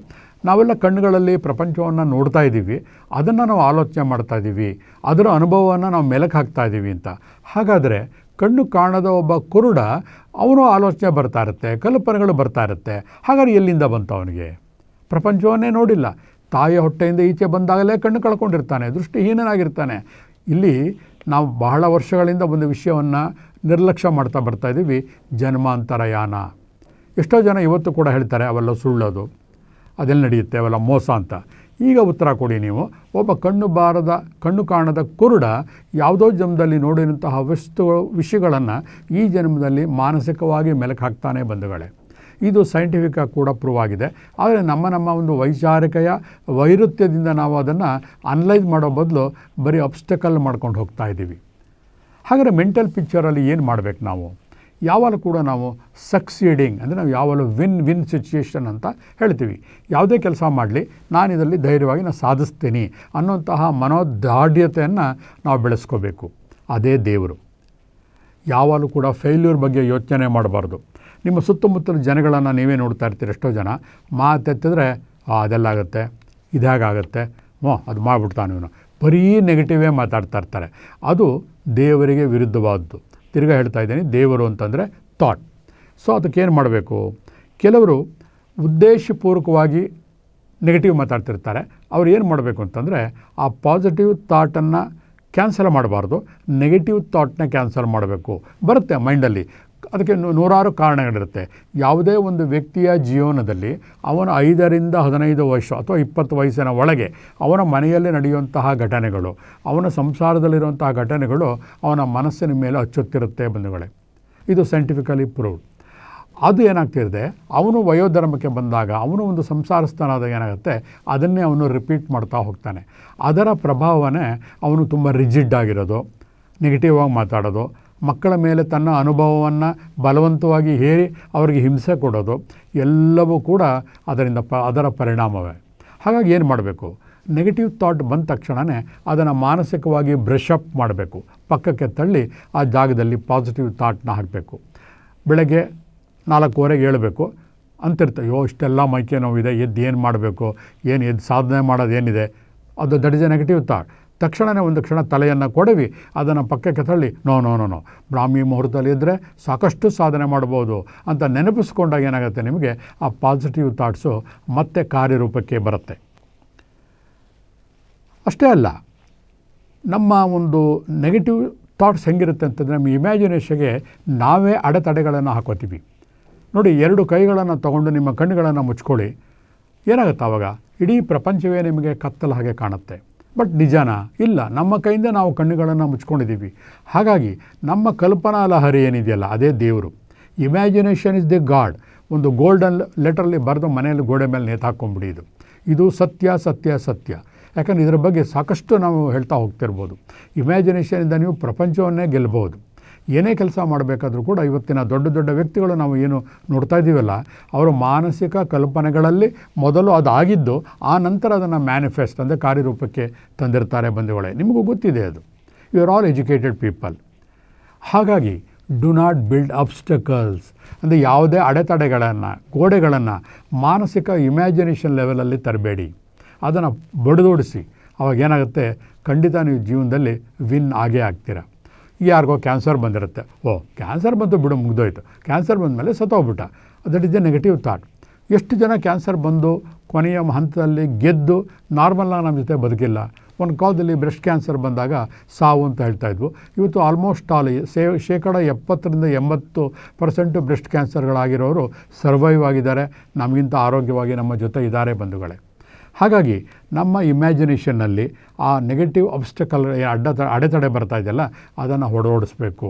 ನಾವೆಲ್ಲ ಕಣ್ಣುಗಳಲ್ಲಿ ಪ್ರಪಂಚವನ್ನು ನೋಡ್ತಾ ಇದ್ದೀವಿ, ಅದನ್ನು ನಾವು ಆಲೋಚನೆ ಮಾಡ್ತಾ ಇದ್ದೀವಿ, ಅದರ ಅನುಭವವನ್ನು ನಾವು ಮೆಲಕ್ಕೆ ಹಾಕ್ತಾ ಇದ್ದೀವಿ ಅಂತ. ಹಾಗಾದರೆ ಕಣ್ಣು ಕಾಣದ ಒಬ್ಬ ಕುರುಡ, ಅವನು ಆಲೋಚನೆ ಬರ್ತಾ ಇರುತ್ತೆ, ಕಲ್ಪನೆಗಳು ಬರ್ತಾ ಇರುತ್ತೆ. ಹಾಗಾದ್ರೆ ಎಲ್ಲಿಂದ ಬಂತು ಅವನಿಗೆ? ಪ್ರಪಂಚವನ್ನೇ ನೋಡಿಲ್ಲ. ತಾಯಿಯ ಹೊಟ್ಟೆಯಿಂದ ಈಚೆ ಬಂದಾಗಲೇ ಕಣ್ಣು ಕಳ್ಕೊಂಡಿರ್ತಾನೆ, ದೃಷ್ಟಿಹೀನನಾಗಿರ್ತಾನೆ. ಇಲ್ಲಿ ನಾವು ಬಹಳ ವರ್ಷಗಳಿಂದ ಒಂದು ವಿಷಯವನ್ನು ನಿರ್ಲಕ್ಷ್ಯ ಮಾಡ್ತಾ ಬರ್ತಾ ಇದ್ದೀವಿ, ಜನ್ಮಾಂತರಯಾನ. ಎಷ್ಟೋ ಜನ ಇವತ್ತು ಕೂಡ ಹೇಳ್ತಾರೆ ಅವೆಲ್ಲ ಸುಳ್ಳೋದು, ಅದೆಲ್ಲ ನಡೆಯುತ್ತೆ, ಅವೆಲ್ಲ ಮೋಸ ಅಂತ. ಈಗ ಉತ್ತರ ಕೊಡಿ ನೀವು. ಒಬ್ಬ ಕಣ್ಣು ಕಾಣದ ಕುರುಡ ಯಾವುದೋ ಜನ್ಮದಲ್ಲಿ ನೋಡಿದಂತಹ ವಿಷಯಗಳನ್ನು ಈ ಜನ್ಮದಲ್ಲಿ ಮಾನಸಿಕವಾಗಿ ಮೆಲುಕು ಹಾಕ್ತಾನೆ ಬಂಧುಗಳೇ. ಇದು ಸೈಂಟಿಫಿಕಾಗಿ ಕೂಡ ಪ್ರೂವ್ ಆಗಿದೆ. ಆದರೆ ನಮ್ಮ ಒಂದು ವೈಚಾರಿಕೆಯ ವೈರುಧ್ಯದಿಂದ ನಾವು ಅದನ್ನು ಅನಲೈಸ್ ಮಾಡೋ ಬದಲು ಬರೀ ಅಬ್ಸ್ಟಕಲ್ ಮಾಡ್ಕೊಂಡು ಹೋಗ್ತಾ ಇದ್ದೀವಿ. ಹಾಗಾದರೆ ಮೆಂಟಲ್ ಪಿಕ್ಚರಲ್ಲಿ ಏನು ಮಾಡಬೇಕು ನಾವು? ಯಾವಾಗಲೂ ಕೂಡ ನಾವು ಸಕ್ಸೀಡಿಂಗ್ ಅಂದರೆ ನಾವು ಯಾವಾಗಲೂ ವಿನ್ ಸಿಚುಯೇಷನ್ ಅಂತ ಹೇಳ್ತೀವಿ. ಯಾವುದೇ ಕೆಲಸ ಮಾಡಲಿ ನಾನು ಇದರಲ್ಲಿ ಧೈರ್ಯವಾಗಿ ನಾನು ಸಾಧಿಸ್ತೀನಿ ಅನ್ನೋಂತಹ ಮನೋದಾಢ್ಯತೆಯನ್ನು ನಾವು ಬೆಳೆಸ್ಕೋಬೇಕು. ಅದೇ ದೇವರು. ಯಾವಾಗಲೂ ಕೂಡ ಫೇಲ್ಯೂರ್ ಬಗ್ಗೆ ಯೋಚನೆ ಮಾಡಬಾರ್ದು. ನಿಮ್ಮ ಸುತ್ತಮುತ್ತಲ ಜನಗಳನ್ನು ನೀವೇ ನೋಡ್ತಾ ಇರ್ತೀರಿ. ಎಷ್ಟೋ ಜನ ಮಾತೆತ್ತಿದ್ರೆ ಅದೆಲ್ಲ ಆಗುತ್ತೆ, ಇದಾಗುತ್ತೆ, ಅದು ಮಾಡಿಬಿಡ್ತಾನೆ ಇವನು, ಬರೀ ನೆಗೆಟಿವೇ ಮಾತಾಡ್ತಾ ಇರ್ತಾರೆ. ಅದು ದೇವರಿಗೆ ವಿರುದ್ಧವಾದ್ದು. ತಿರ್ಗಾ ಹೇಳ್ತಾ ಇದ್ದೀನಿ, ದೇವರು ಅಂತಂದರೆ ಥಾಟ್. ಸೊ ಅದಕ್ಕೇನು ಮಾಡಬೇಕು? ಕೆಲವರು ಉದ್ದೇಶಪೂರ್ವಕವಾಗಿ ನೆಗೆಟಿವ್ ಮಾತಾಡ್ತಿರ್ತಾರೆ. ಅವ್ರು ಏನು ಮಾಡಬೇಕು ಅಂತಂದರೆ ಆ ಪಾಸಿಟಿವ್ ಥಾಟನ್ನು ಕ್ಯಾನ್ಸಲ್ ಮಾಡಬಾರ್ದು, ನೆಗೆಟಿವ್ ಥಾಟ್ನ ಕ್ಯಾನ್ಸಲ್ ಮಾಡಬೇಕು. ಬರುತ್ತೆ ಮೈಂಡಲ್ಲಿ. ಅದಕ್ಕೆ ನೂರಾರು ಕಾರಣಗಳಿರುತ್ತೆ. ಯಾವುದೇ ಒಂದು ವ್ಯಕ್ತಿಯ ಜೀವನದಲ್ಲಿ ಅವನ 5ರಿಂದ 15 ವರ್ಷ ಅಥವಾ 20 ವಯಸ್ಸಿನ ಒಳಗೆ ಅವನ ಮನೆಯಲ್ಲಿ ನಡೆಯುವಂತಹ ಘಟನೆಗಳು, ಅವನ ಸಂಸಾರದಲ್ಲಿರುವಂತಹ ಘಟನೆಗಳು ಅವನ ಮನಸ್ಸಿನ ಮೇಲೆ ಅಚ್ಚೊತ್ತಿರುತ್ತೆ ಬಂಧುಗಳೇ. ಇದು ಸೈಂಟಿಫಿಕಲಿ ಪ್ರೂವ್ಡ್. ಅದು ಏನಾಗ್ತಿರುತ್ತೆ, ಅವನು ವಯೋಧರ್ಮಕ್ಕೆ ಬಂದಾಗ ಅವನು ಒಂದು ಸಂಸಾರಸ್ಥನಾದಾಗ ಏನಾಗುತ್ತೆ, ಅದನ್ನೇ ಅವನು ರಿಪೀಟ್ ಮಾಡ್ತಾ ಹೋಗ್ತಾನೆ. ಅದರ ಪ್ರಭಾವನೇ ಅವನು ತುಂಬ ರಿಜಿಡ್ ಆಗಿರೋದು, ನೆಗೆಟಿವ್ ಆಗಿ ಮಾತಾಡೋದು, ಮಕ್ಕಳ ಮೇಲೆ ತನ್ನ ಅನುಭವವನ್ನು ಬಲವಂತವಾಗಿ ಹೇರಿ ಅವರಿಗೆ ಹಿಂಸೆ ಕೊಡೋದು, ಎಲ್ಲವೂ ಕೂಡ ಅದರ ಪರಿಣಾಮವೇ. ಹಾಗಾಗಿ ಏನು ಮಾಡಬೇಕು? ನೆಗೆಟಿವ್ ಥಾಟ್ ಬಂದ ತಕ್ಷಣವೇ ಅದನ್ನು ಮಾನಸಿಕವಾಗಿ ಬ್ರಷ್ ಅಪ್ ಮಾಡಬೇಕು, ಪಕ್ಕಕ್ಕೆ ತಳ್ಳಿ ಆ ಜಾಗದಲ್ಲಿ ಪಾಸಿಟಿವ್ ಥಾಟ್ನ ಹಾಕಬೇಕು. ಬೆಳಗ್ಗೆ 4:15 ಹೇಳಬೇಕು ಅಂತಿರ್ತೆ, ಇಷ್ಟೆಲ್ಲ ಮೈಕೆ ನೋವಿದೆ, ಎದ್ದು ಏನು ಮಾಡಬೇಕು, ಎದ್ದು ಸಾಧನೆ ಮಾಡೋದು ಏನಿದೆ, ಅದು that is a negative thought. ತಕ್ಷಣವೇ ಒಂದು ಕ್ಷಣ ತಲೆಯನ್ನು ಕೊಡವಿ ಅದನ್ನು ಪಕ್ಕಕ್ಕೆ ತಳ್ಳಿ ನೋ ಬ್ರಾಹ್ಮಿ ಮುಹೂರ್ತದಲ್ಲಿ ಇದ್ದರೆ ಸಾಕಷ್ಟು ಸಾಧನೆ ಮಾಡ್ಬೋದು ಅಂತ ನೆನಪಿಸ್ಕೊಂಡಾಗ ಏನಾಗುತ್ತೆ, ನಿಮಗೆ ಆ ಪಾಸಿಟಿವ್ ಥಾಟ್ಸು ಮತ್ತೆ ಕಾರ್ಯರೂಪಕ್ಕೆ ಬರುತ್ತೆ. ಅಷ್ಟೇ ಅಲ್ಲ, ನಮ್ಮ ಒಂದು ನೆಗೆಟಿವ್ ಥಾಟ್ಸ್ ಹೆಂಗಿರುತ್ತೆ ಅಂತಂದರೆ ನಮ್ಮ ಇಮ್ಯಾಜಿನೇಷನ್ಗೆ ನಾವೇ ಅಡೆತಡೆಗಳನ್ನು ಹಾಕೋತೀವಿ. ನೋಡಿ, 2 ಕೈಗಳನ್ನು ತೊಗೊಂಡು ನಿಮ್ಮ ಕಣ್ಣುಗಳನ್ನು ಮುಚ್ಕೊಳ್ಳಿ, ಏನಾಗುತ್ತೆ ಆವಾಗ? ಇಡೀ ಪ್ರಪಂಚವೇ ನಿಮಗೆ ಕತ್ತಲ ಹಾಗೆ ಕಾಣುತ್ತೆ. ಬಟ್ ನಿಜನಾ? ಇಲ್ಲ, ನಮ್ಮ ಕೈಯಿಂದ ನಾವು ಕಣ್ಣುಗಳನ್ನು ಮುಚ್ಕೊಂಡಿದ್ದೀವಿ. ಹಾಗಾಗಿ ನಮ್ಮ ಕಲ್ಪನಾ ಲಹರಿ ಏನಿದೆಯಲ್ಲ ಅದೇ ದೇವರು. Imagination is the god. ಒಂದು ಗೋಲ್ಡನ್ ಲೆಟರಲ್ಲಿ ಬರೆದು ಮನೆಯಲ್ಲಿ ಗೋಡೆ ಮೇಲೆ ನೇತಾಕೊಂಡ್ಬಿಡಿ. ಇದು ಸತ್ಯ ಸತ್ಯ ಸತ್ಯ. ಯಾಕಂದರೆ ಇದರ ಬಗ್ಗೆ ಸಾಕಷ್ಟು ನಾವು ಹೇಳ್ತಾ ಹೋಗ್ತಿರ್ಬೋದು. ಇಮ್ಯಾಜಿನೇಷನಿಂದ ನೀವು ಪ್ರಪಂಚವನ್ನೇ ಗೆಲ್ಲಬಹುದು. ಏನೇ ಕೆಲಸ ಮಾಡಬೇಕಾದ್ರೂ ಕೂಡ ಇವತ್ತಿನ ದೊಡ್ಡ ದೊಡ್ಡ ವ್ಯಕ್ತಿಗಳು ನಾವು ಏನು ನೋಡ್ತಾ ಇದ್ದೀವಲ್ಲ, ಅವರ ಮಾನಸಿಕ ಕಲ್ಪನೆಗಳಲ್ಲಿ ಮೊದಲು ಅದಾಗಿದ್ದು ಆ ನಂತರ ಅದನ್ನು ಮ್ಯಾನಿಫೆಸ್ಟ್ ಅಂದರೆ ಕಾರ್ಯರೂಪಕ್ಕೆ ತಂದಿರ್ತಾರೆ ಬಂಧುಗಳೇ. ನಿಮಗೂ ಗೊತ್ತಿದೆ ಅದು. You are all educated people. ಹಾಗಾಗಿ ಡು ನಾಟ್ ಬಿಲ್ಡ್ ಅಬ್ಸ್ಟಕಲ್ಸ್ ಅಂದರೆ ಯಾವುದೇ ಅಡೆತಡೆಗಳನ್ನು, ಗೋಡೆಗಳನ್ನು ಮಾನಸಿಕ ಇಮ್ಯಾಜಿನೇಷನ್ ಲೆವೆಲಲ್ಲಿ ತರಬೇಡಿ. ಅದನ್ನು ಬಡಿದೋಡಿಸಿ. ಅವಾಗ ಏನಾಗುತ್ತೆ, ಖಂಡಿತ ನೀವು ಜೀವನದಲ್ಲಿ ವಿನ್ ಆಗೇ ಆಗ್ತೀರ. ಯಾರಿಗೋ ಕ್ಯಾನ್ಸರ್ ಬಂದಿರುತ್ತೆ, ಕ್ಯಾನ್ಸರ್ ಬಂತು ಬಿಡು ಮುಗಿದೋಯ್ತು, ಕ್ಯಾನ್ಸರ್ ಬಂದ ಮೇಲೆ ಸತ್ತೋಗ್ಬಿಟ್ಟ, that is a negative thought. ಎಷ್ಟು ಜನ ಕ್ಯಾನ್ಸರ್ ಬಂದು ಕೊನೆಯ ಹಂತದಲ್ಲಿ ಗೆದ್ದು ನಾರ್ಮಲಾಗಿ ನಮ್ಮ ಜೊತೆ ಬದುಕಿಲ್ಲ. ಒಂದು ಕಾಲದಲ್ಲಿ ಬ್ರೆಸ್ಟ್ ಕ್ಯಾನ್ಸರ್ ಬಂದಾಗ ಸಾವು ಅಂತ ಹೇಳ್ತಾಯಿದ್ವು. ಇವತ್ತು ಆಲ್ಮೋಸ್ಟ್ ಆಲ್ 70% ಬ್ರೆಸ್ಟ್ ಕ್ಯಾನ್ಸರ್ಗಳಾಗಿರೋರು ಸರ್ವೈವ್ ಆಗಿದ್ದಾರೆ, ನಮಗಿಂತ ಆರೋಗ್ಯವಾಗಿ ನಮ್ಮ ಜೊತೆ ಇದ್ದಾರೆ ಬಂಧುಗಳೇ. ಹಾಗಾಗಿ ನಮ್ಮ ಇಮ್ಯಾಜಿನೇಷನ್ನಲ್ಲಿ ಆ ನೆಗೆಟಿವ್ ಅಬ್ಸ್ಟಕಲ್ ಅಡೆತಡೆ ಬರ್ತಾ ಇದೆಯಲ್ಲ ಅದನ್ನು ಹೊಡೆದೋಡಿಸ್ಬೇಕು.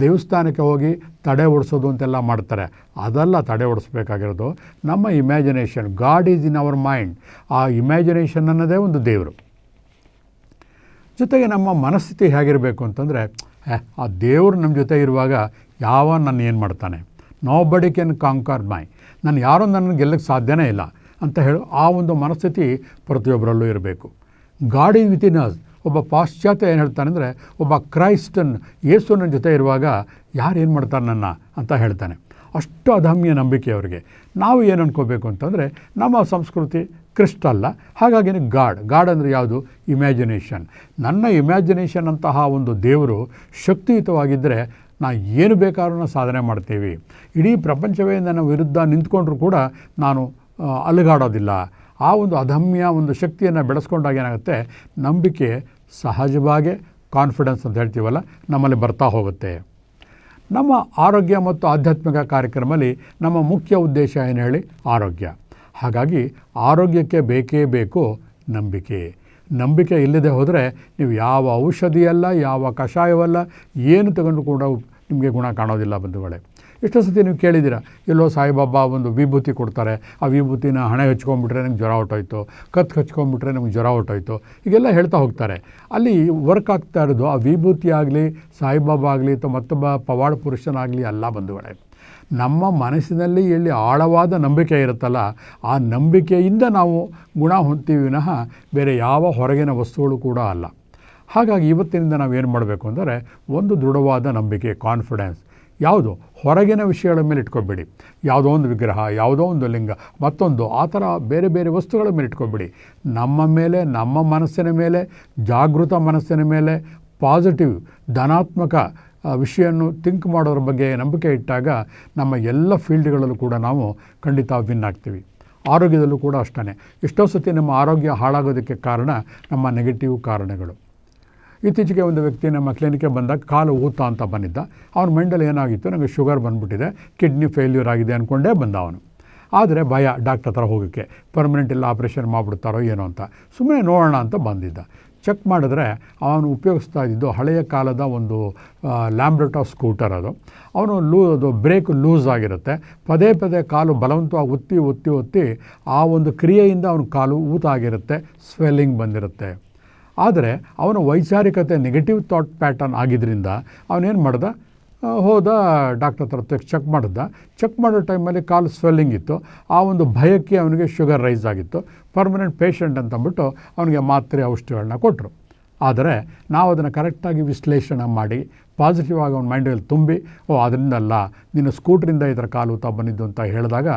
ದೇವಸ್ಥಾನಕ್ಕೆ ಹೋಗಿ ತಡೆ ಓಡಿಸೋದು ಅಂತೆಲ್ಲ ಮಾಡ್ತಾರೆ, ಅದೆಲ್ಲ ತಡೆ ಓಡಿಸ್ಬೇಕಾಗಿರೋದು ನಮ್ಮ imagination. God is in our mind. ಆ ಇಮ್ಯಾಜಿನೇಷನ್ ಅನ್ನೋದೇ ಒಂದು ದೇವರು. ಜೊತೆಗೆ ನಮ್ಮ ಮನಸ್ಥಿತಿ ಹೇಗಿರಬೇಕು ಅಂತಂದರೆ, ಆ ದೇವರು ನಮ್ಮ ಜೊತೆ ಇರುವಾಗ ನನ್ನ ಏನು ಮಾಡ್ತಾನೆ, ನೋ ಬಡಿ ಕ್ಯಾನ್ ಕಾಂಕರ್ ಮೈ, ನಾನು ಯಾರೂ ನನ್ನ ಗೆಲ್ಲಕ್ಕೆ ಸಾಧ್ಯನೇ ಇಲ್ಲ ಅಂತ ಹೇಳು ಆ ಒಂದು ಮನಸ್ಥಿತಿ ಪ್ರತಿಯೊಬ್ಬರಲ್ಲೂ ಇರಬೇಕು. God is with in us. ಒಬ್ಬ ಪಾಶ್ಚಾತ್ಯ ಏನು ಹೇಳ್ತಾನೆ ಅಂದರೆ, ಒಬ್ಬ ಕ್ರೈಸ್ತನ್ ಯೇಸು ನನ್ನ ಜೊತೆ ಇರುವಾಗ ಯಾರು ಏನು ಮಾಡ್ತಾರೆ ನನ್ನ ಅಂತ ಹೇಳ್ತಾನೆ. ಅಷ್ಟು ಅದಮ್ಯ ನಂಬಿಕೆ ಅವರಿಗೆ. ನಾವು ಏನು ಅನ್ಕೋಬೇಕು ಅಂತಂದರೆ, ನಮ್ಮ ಸಂಸ್ಕೃತಿ ಕ್ರಿಸ್ಟಲ್ಲ, ಹಾಗಾಗಿ ಗಾಡ್ ಅಂದರೆ ಯಾವುದು? ಇಮ್ಯಾಜಿನೇಷನ್. ನನ್ನ ಇಮ್ಯಾಜಿನೇಷನ್ ಅಂತಹ ಒಂದು ದೇವರು ಶಕ್ತಿಯುತವಾಗಿದ್ದರೆ ನಾನು ಏನು ಬೇಕಾದ್ರೂ ಸಾಧನೆ ಮಾಡ್ತೀವಿ. ಇಡೀ ಪ್ರಪಂಚವೇ ನನ್ನ ವಿರುದ್ಧ ನಿಂತ್ಕೊಂಡ್ರೂ ಕೂಡ ನಾನು ಅಲುಗಾಡೋದಿಲ್ಲ. ಆ ಒಂದು ಅದಮ್ಯ ಒಂದು ಶಕ್ತಿಯನ್ನು ಬೆಳೆಸ್ಕೊಂಡಾಗ ಏನಾಗುತ್ತೆ, ನಂಬಿಕೆ ಸಹಜವಾಗಿ ಕಾನ್ಫಿಡೆನ್ಸ್ ಅಂತ ಹೇಳ್ತೀವಲ್ಲ ನಮ್ಮಲ್ಲಿ ಬರ್ತಾ ಹೋಗುತ್ತೆ. ನಮ್ಮ ಆರೋಗ್ಯ ಮತ್ತು ಆಧ್ಯಾತ್ಮಿಕ ಕಾರ್ಯಕ್ರಮದಲ್ಲಿ ನಮ್ಮ ಮುಖ್ಯ ಉದ್ದೇಶ ಏನು ಹೇಳಿ? ಆರೋಗ್ಯ. ಹಾಗಾಗಿ ಆರೋಗ್ಯಕ್ಕೆ ಬೇಕೇ ಬೇಕು ನಂಬಿಕೆ. ನಂಬಿಕೆ ಇಲ್ಲದೆ ಹೋದರೆ ನೀವು ಯಾವ ಔಷಧಿಯಲ್ಲ, ಯಾವ ಕಷಾಯವಲ್ಲ, ಏನು ತಗೊಂಡು ಕೂಡ ನಿಮಗೆ ಗುಣ ಕಾಣೋದಿಲ್ಲ ಬಂಧುಗಳೇ. ಎಷ್ಟೋ ಸತಿ ನೀವು ಕೇಳಿದ್ದೀರ, ಎಲ್ಲೋ ಸಾಯಿಬಾಬಾ ಒಂದು ವಿಭೂತಿ ಕೊಡ್ತಾರೆ, ಆ ವಿಭೂತಿನ ಹಣೆ ಹಚ್ಕೊಂಡ್ಬಿಟ್ರೆ ನಮ್ಗೆ ಜ್ವರ ಹೊಟ್ಟೋಯ್ತು, ಕತ್ತು ಹಚ್ಕೊಂಡ್ಬಿಟ್ರೆ ನಮ್ಗೆ ಜ್ವರ ಹೊಟ್ಟೋಯ್ತು, ಹೀಗೆಲ್ಲ ಹೇಳ್ತಾ ಹೋಗ್ತಾರೆ. ಅಲ್ಲಿ ವರ್ಕ್ ಆಗ್ತಾ ಇರೋದು ಆ ವಿಭೂತಿ ಆಗಲಿ, ಸಾಯಿಬಾಬಾ ಆಗಲಿ ಅಥವಾ ಮತ್ತೊಬ್ಬ ಪವಾಡ ಪುರುಷನಾಗಲಿ ಅಲ್ಲ ಬಂಧುಗಳೇ. ನಮ್ಮ ಮನಸ್ಸಿನಲ್ಲಿ ಎಲ್ಲಿ ಆಳವಾದ ನಂಬಿಕೆ ಇರುತ್ತಲ್ಲ, ಆ ನಂಬಿಕೆಯಿಂದ ನಾವು ಗುಣ ಹೊಂದ್ತೀವಿ ವಿನಃ ಬೇರೆ ಯಾವ ಹೊರಗಿನ ವಸ್ತುಗಳು ಕೂಡ ಅಲ್ಲ. ಹಾಗಾಗಿ ಇವತ್ತಿನಿಂದ ನಾವು ಏನು ಮಾಡಬೇಕು ಅಂದರೆ, ಒಂದು ದೃಢವಾದ ನಂಬಿಕೆ, ಕಾನ್ಫಿಡೆನ್ಸ್. ಯಾವುದು ಹೊರಗಿನ ವಿಷಯಗಳ ಮೇಲೆ ಇಟ್ಕೊಬೇಡಿ. ಯಾವುದೋ ಒಂದು ವಿಗ್ರಹ, ಯಾವುದೋ ಒಂದು ಲಿಂಗ, ಮತ್ತೊಂದು ಆ ಥರ ಬೇರೆ ಬೇರೆ ವಸ್ತುಗಳ ಮೇಲೆ ಇಟ್ಕೊಬೇಡಿ. ನಮ್ಮ ಮೇಲೆ, ನಮ್ಮ ಮನಸ್ಸಿನ ಮೇಲೆ, ಜಾಗೃತ ಮನಸ್ಸಿನ ಮೇಲೆ ಪಾಸಿಟಿವ್ ಧನಾತ್ಮಕ ವಿಷಯವನ್ನು ಥಿಂಕ್ ಮಾಡೋದ್ರ ಬಗ್ಗೆ ನಂಬಿಕೆ ಇಟ್ಟಾಗ ನಮ್ಮ ಎಲ್ಲ ಫೀಲ್ಡ್ಗಳಲ್ಲೂ ಕೂಡ ನಾವು ಖಂಡಿತ ವಿನ್ ಆಗ್ತೀವಿ. ಆರೋಗ್ಯದಲ್ಲೂ ಕೂಡ ಅಷ್ಟೇ. ಎಷ್ಟೋ ಸತಿ ನಮ್ಮ ಆರೋಗ್ಯ ಹಾಳಾಗೋದಕ್ಕೆ ಕಾರಣ ನಮ್ಮ ನೆಗೆಟಿವ್ ಕಾರಣಗಳು. ಇತ್ತೀಚೆಗೆ ಒಂದು ವ್ಯಕ್ತಿ ನಮ್ಮ ಕ್ಲಿನಿಕ್ಗೆ ಬಂದಾಗ ಕಾಲು ಊತ ಅಂತ ಬಂದಿದ್ದ. ಅವನ ಮೈಂಡಲ್ಲಿ ಏನಾಗಿತ್ತು, ನನಗೆ ಶುಗರ್ ಬಂದುಬಿಟ್ಟಿದೆ, ಕಿಡ್ನಿ ಫೇಲ್ಯೂರ್ ಆಗಿದೆ ಅಂದ್ಕೊಂಡೇ ಬಂದ ಅವನು. ಆದರೆ ಭಯ ಡಾಕ್ಟರ್ ಹತ್ರ ಹೋಗೋಕ್ಕೆ, ಪರ್ಮನೆಂಟ್ ಇಲ್ಲ ಆಪ್ರೇಷನ್ ಮಾಡಿಬಿಡ್ತಾರೋ ಏನೋ ಅಂತ. ಸುಮ್ಮನೆ ನೋಡೋಣ ಅಂತ ಬಂದಿದ್ದ. ಚೆಕ್ ಮಾಡಿದ್ರೆ ಅವನು ಉಪಯೋಗಿಸ್ತಾ ಇದ್ದಿದ್ದು ಹಳೆಯ ಕಾಲದ ಒಂದು ಲ್ಯಾಂಬ್ರೆಟೋ ಸ್ಕೂಟರ್. ಅದು ಬ್ರೇಕ್ ಲೂಸ್ ಆಗಿರುತ್ತೆ. ಪದೇ ಪದೇ ಕಾಲು ಬಲವಂತವಾಗಿ ಒತ್ತಿ ಆ ಒಂದು ಕ್ರಿಯೆಯಿಂದ ಅವನ ಕಾಲು ಊತ ಆಗಿರುತ್ತೆ, ಸ್ವೆಲ್ಲಿಂಗ್ ಬಂದಿರುತ್ತೆ. ಆದರೆ ಅವನ ವೈಚಾರಿಕತೆ ನೆಗೆಟಿವ್ ಥಾಟ್ ಪ್ಯಾಟರ್ನ್ ಆಗಿದ್ದರಿಂದ ಅವನೇನು ಮಾಡ್ದ, ಹೋದ ಡಾಕ್ಟರ್ ಹತ್ರ ಚೆಕ್ ಮಾಡೋ ಟೈಮಲ್ಲಿ ಕಾಲು ಸ್ವೆಲ್ಲಿಂಗ್ ಇತ್ತು. ಆ ಒಂದು ಭಯಕ್ಕೆ ಅವನಿಗೆ ಶುಗರ್ ರೈಸ್ ಆಗಿತ್ತು. ಪರ್ಮನೆಂಟ್ ಪೇಷಂಟ್ ಅಂತಂದ್ಬಿಟ್ಟು ಅವನಿಗೆ ಮಾತ್ರೆ ಔಷಧಿಗಳನ್ನ ಕೊಟ್ಟರು. ಆದರೆ ನಾವು ಅದನ್ನು ಕರೆಕ್ಟಾಗಿ ವಿಶ್ಲೇಷಣೆ ಮಾಡಿ ಪಾಸಿಟಿವ್ ಆಗಿ ಅವನ ಮೈಂಡಲ್ಲಿ ತುಂಬಿ, ಅದರಿಂದ ಅಲ್ಲ, ನಿನ್ನ ಸ್ಕೂಟ್ರಿಂದ ಈ ಥರ ಕಾಲು ಊತ ಬಂದಿದ್ದು ಅಂತ ಹೇಳಿದಾಗ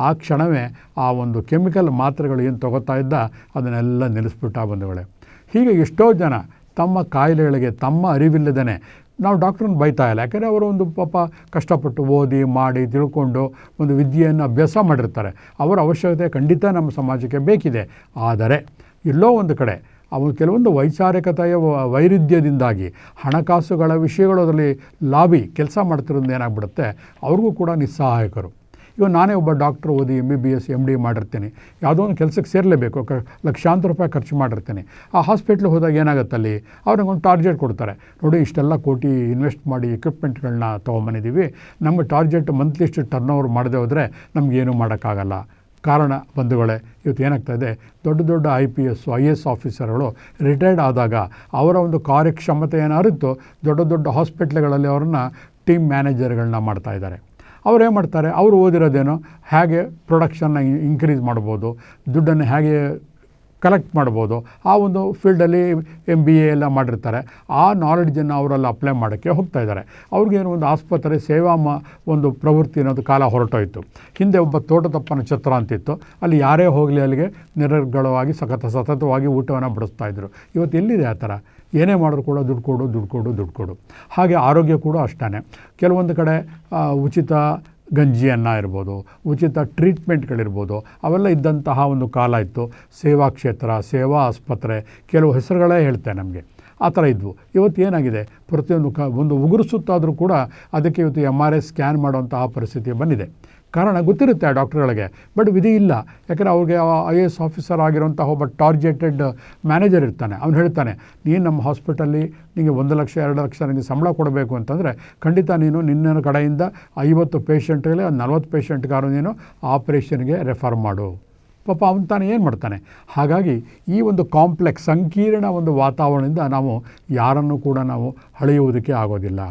ಆ ಕ್ಷಣವೇ ಆ ಒಂದು ಕೆಮಿಕಲ್ ಮಾತ್ರೆಗಳು ಏನು ತೊಗೋತಾ ಇದ್ದ ಅದನ್ನೆಲ್ಲ ನಿಲ್ಲಿಸ್ಬಿಟ್ಟ ಬಂಧುಗಳೇ. ಹೀಗೆ ಎಷ್ಟೋ ಜನ ತಮ್ಮ ಕಾಯಿಲೆಗಳಿಗೆ ತಮ್ಮ ಅರಿವಿಲ್ಲದೇ, ನಾವು ಡಾಕ್ಟ್ರನ್ನ ಬೈತಾ ಇಲ್ಲ, ಯಾಕೆಂದರೆ ಅವರು ಒಂದು ಪಾಪ ಕಷ್ಟಪಟ್ಟು ಓದಿ ಮಾಡಿ ತಿಳ್ಕೊಂಡು ಒಂದು ವಿದ್ಯೆಯನ್ನು ಅಭ್ಯಾಸ ಮಾಡಿರ್ತಾರೆ. ಅವರ ಅವಶ್ಯಕತೆ ಖಂಡಿತ ನಮ್ಮ ಸಮಾಜಕ್ಕೆ ಬೇಕಿದೆ. ಆದರೆ ಎಲ್ಲೋ ಒಂದು ಕಡೆ ಅವನು ಕೆಲವೊಂದು ವೈಚಾರಿಕತೆಯ ವೈರುಧ್ಯದಿಂದಾಗಿ ಹಣಕಾಸುಗಳ ವಿಷಯಗಳು ಅದರಲ್ಲಿ ಲಾಬಿ ಕೆಲಸ ಮಾಡ್ತಿರೋದು ಏನಾಗ್ಬಿಡುತ್ತೆ, ಅವ್ರಿಗೂ ಕೂಡ ನಿಸ್ಸಹಾಯಕರು. ಇವಾಗ ನಾನೇ ಒಬ್ಬ ಡಾಕ್ಟ್ರ್ ಓದಿ MBBS MD ಮಾಡಿರ್ತೀನಿ, ಯಾವುದೋ ಒಂದು ಕೆಲಸಕ್ಕೆ ಸೇರಲೇಬೇಕು, ಲಕ್ಷಾಂತರ ರೂಪಾಯಿ ಖರ್ಚು ಮಾಡಿರ್ತೀನಿ. ಆ ಹಾಸ್ಪಿಟ್ಲಿಗೆ ಹೋದಾಗ ಏನಾಗುತ್ತೆ, ಅಲ್ಲಿ ಅವ್ರಿಗೊಂದು ಟಾರ್ಗೆಟ್ ಕೊಡ್ತಾರೆ, ನೋಡಿ ಇಷ್ಟೆಲ್ಲ ಕೋಟಿ ಇನ್ವೆಸ್ಟ್ ಮಾಡಿ ಎಕ್ವಿಪ್ಮೆಂಟ್ಗಳನ್ನ ತೊಗೊಂಬಂದಿದ್ದೀವಿ, ನಮ್ಮ ಟಾರ್ಗೆಟ್ ಮಂತ್ಲಿ ಇಷ್ಟು ಟರ್ನ್ ಓವರ್ ಮಾಡದೆ ಹೋದರೆ ನಮಗೇನು ಮಾಡೋಕ್ಕಾಗಲ್ಲ. ಕಾರಣ ಬಂಧುಗಳೇ, ಇವತ್ತು ಏನಾಗ್ತಾಯಿದೆ, ದೊಡ್ಡ IPS IAS ಆಫೀಸರ್ಗಳು ರಿಟೈರ್ಡ್ ಆದಾಗ ಅವರ ಒಂದು ಕಾರ್ಯಕ್ಷಮತೆಯನ್ನು ಅರಿತು ದೊಡ್ಡ ಹಾಸ್ಪಿಟ್ಲ್ಗಳಲ್ಲಿ ಅವ್ರನ್ನ ಟೀಮ್ ಮ್ಯಾನೇಜರ್ಗಳನ್ನ ಮಾಡ್ತಾಯಿದ್ದಾರೆ. ಅವರೇನು ಮಾಡ್ತಾರೆ, ಅವರು ಓದಿರೋದೇನೋ ಹೇಗೆ ಪ್ರೊಡಕ್ಷನ್ನ ಇನ್ಕ್ರೀಸ್ ಮಾಡ್ಬೋದು, ದುಡ್ಡನ್ನು ಹೇಗೆ ಕಲೆಕ್ಟ್ ಮಾಡ್ಬೋದು, ಆ ಒಂದು ಫೀಲ್ಡಲ್ಲಿ MBA ಎಲ್ಲ ಮಾಡಿರ್ತಾರೆ. ಆ ನಾಲೆಡ್ಜನ್ನು ಅವರೆಲ್ಲ ಅಪ್ಲೈ ಮಾಡೋಕ್ಕೆ ಹೋಗ್ತಾ ಇದ್ದಾರೆ. ಅವ್ರಿಗೇನು ಒಂದು ಆಸ್ಪತ್ರೆ ಸೇವಾ ಒಂದು ಪ್ರವೃತ್ತಿ ಅನ್ನೋದು ಕಾಲ ಹೊರಟೋಯ್ತು. ಹಿಂದೆ ಒಬ್ಬ ತೋಟದಪ್ಪನ ಛತ್ರ ಅಂತಿತ್ತು, ಅಲ್ಲಿ ಯಾರೇ ಹೋಗಲಿ ಅಲ್ಲಿಗೆ ನಿರರ್ಗಳವಾಗಿ ಸತತವಾಗಿ ಊಟವನ್ನು ಬಡಿಸ್ತಾಯಿದ್ರು. ಇವತ್ತು ಎಲ್ಲಿದೆ ಆ ಥರ? ಏನೇ ಮಾಡಿದ್ರು ಕೂಡ ದುಡ್ಡು ಕೊಡು. ಹಾಗೆ ಆರೋಗ್ಯ ಕೂಡ ಅಷ್ಟೇ. ಕೆಲವೊಂದು ಕಡೆ ಉಚಿತ ಗಂಜಿಯನ್ನು ಇರ್ಬೋದು, ಉಚಿತ ಟ್ರೀಟ್ಮೆಂಟ್ಗಳಿರ್ಬೋದು, ಅವೆಲ್ಲ ಇದ್ದಂತಹ ಒಂದು ಕಾಲ ಇತ್ತು. ಸೇವಾ ಕ್ಷೇತ್ರ, ಸೇವಾ ಆಸ್ಪತ್ರೆ, ಕೆಲವು ಹೆಸರುಗಳೇ ಹೇಳ್ತೆ ನಮಗೆ, ಆ ಥರ ಇದ್ವು. ಇವತ್ತು ಏನಾಗಿದೆ, ಪ್ರತಿಯೊಂದು ಒಂದು ಉಗುರು ಸುತ್ತಾದರೂ ಕೂಡ ಅದಕ್ಕೆ ಇವತ್ತು MRI ಸ್ಕ್ಯಾನ್ ಮಾಡುವಂತಹ ಪರಿಸ್ಥಿತಿ ಬಂದಿದೆ. ಕಾರಣ ಗೊತ್ತಿರುತ್ತೆ ಆ ಡಾಕ್ಟ್ರುಗಳಿಗೆ, ಬಟ್ ವಿಧಿ ಇಲ್ಲ. ಯಾಕೆಂದರೆ ಅವ್ರಿಗೆ IAS ಆಫೀಸರ್ ಆಗಿರೋಂಥ ಒಬ್ಬ ಟಾರ್ಗೆಟೆಡ್ ಮ್ಯಾನೇಜರ್ ಇರ್ತಾನೆ. ಅವ್ನು ಹೇಳ್ತಾನೆ, ನೀನು ನಮ್ಮ ಹಾಸ್ಪಿಟಲ್ಲಿ ನಿಮಗೆ 1 ಲಕ್ಷ 2 ಲಕ್ಷ ನಿಮಗೆ ಸಂಬಳ ಕೊಡಬೇಕು ಅಂತಂದರೆ ಖಂಡಿತ ನೀನು ನಿನ್ನ ಕಡೆಯಿಂದ 50 ಪೇಷಂಟ್ಗಳಿಗೆ 40 ಪೇಷಂಟ್ಗಾರು ನೀನು ಆಪ್ರೇಷನ್ಗೆ ರೆಫರ್ ಮಾಡು. ಪಾಪ ಅವನು ತಾನು ಏನು ಮಾಡ್ತಾನೆ. ಹಾಗಾಗಿ ಈ ಒಂದು ಕಾಂಪ್ಲೆಕ್ಸ್ ಸಂಕೀರ್ಣ ಒಂದು ವಾತಾವರಣದಿಂದ ನಾವು ಯಾರನ್ನು ಕೂಡ ನಾವು ಹಳೆಯುವುದಕ್ಕೆ ಆಗೋದಿಲ್ಲ.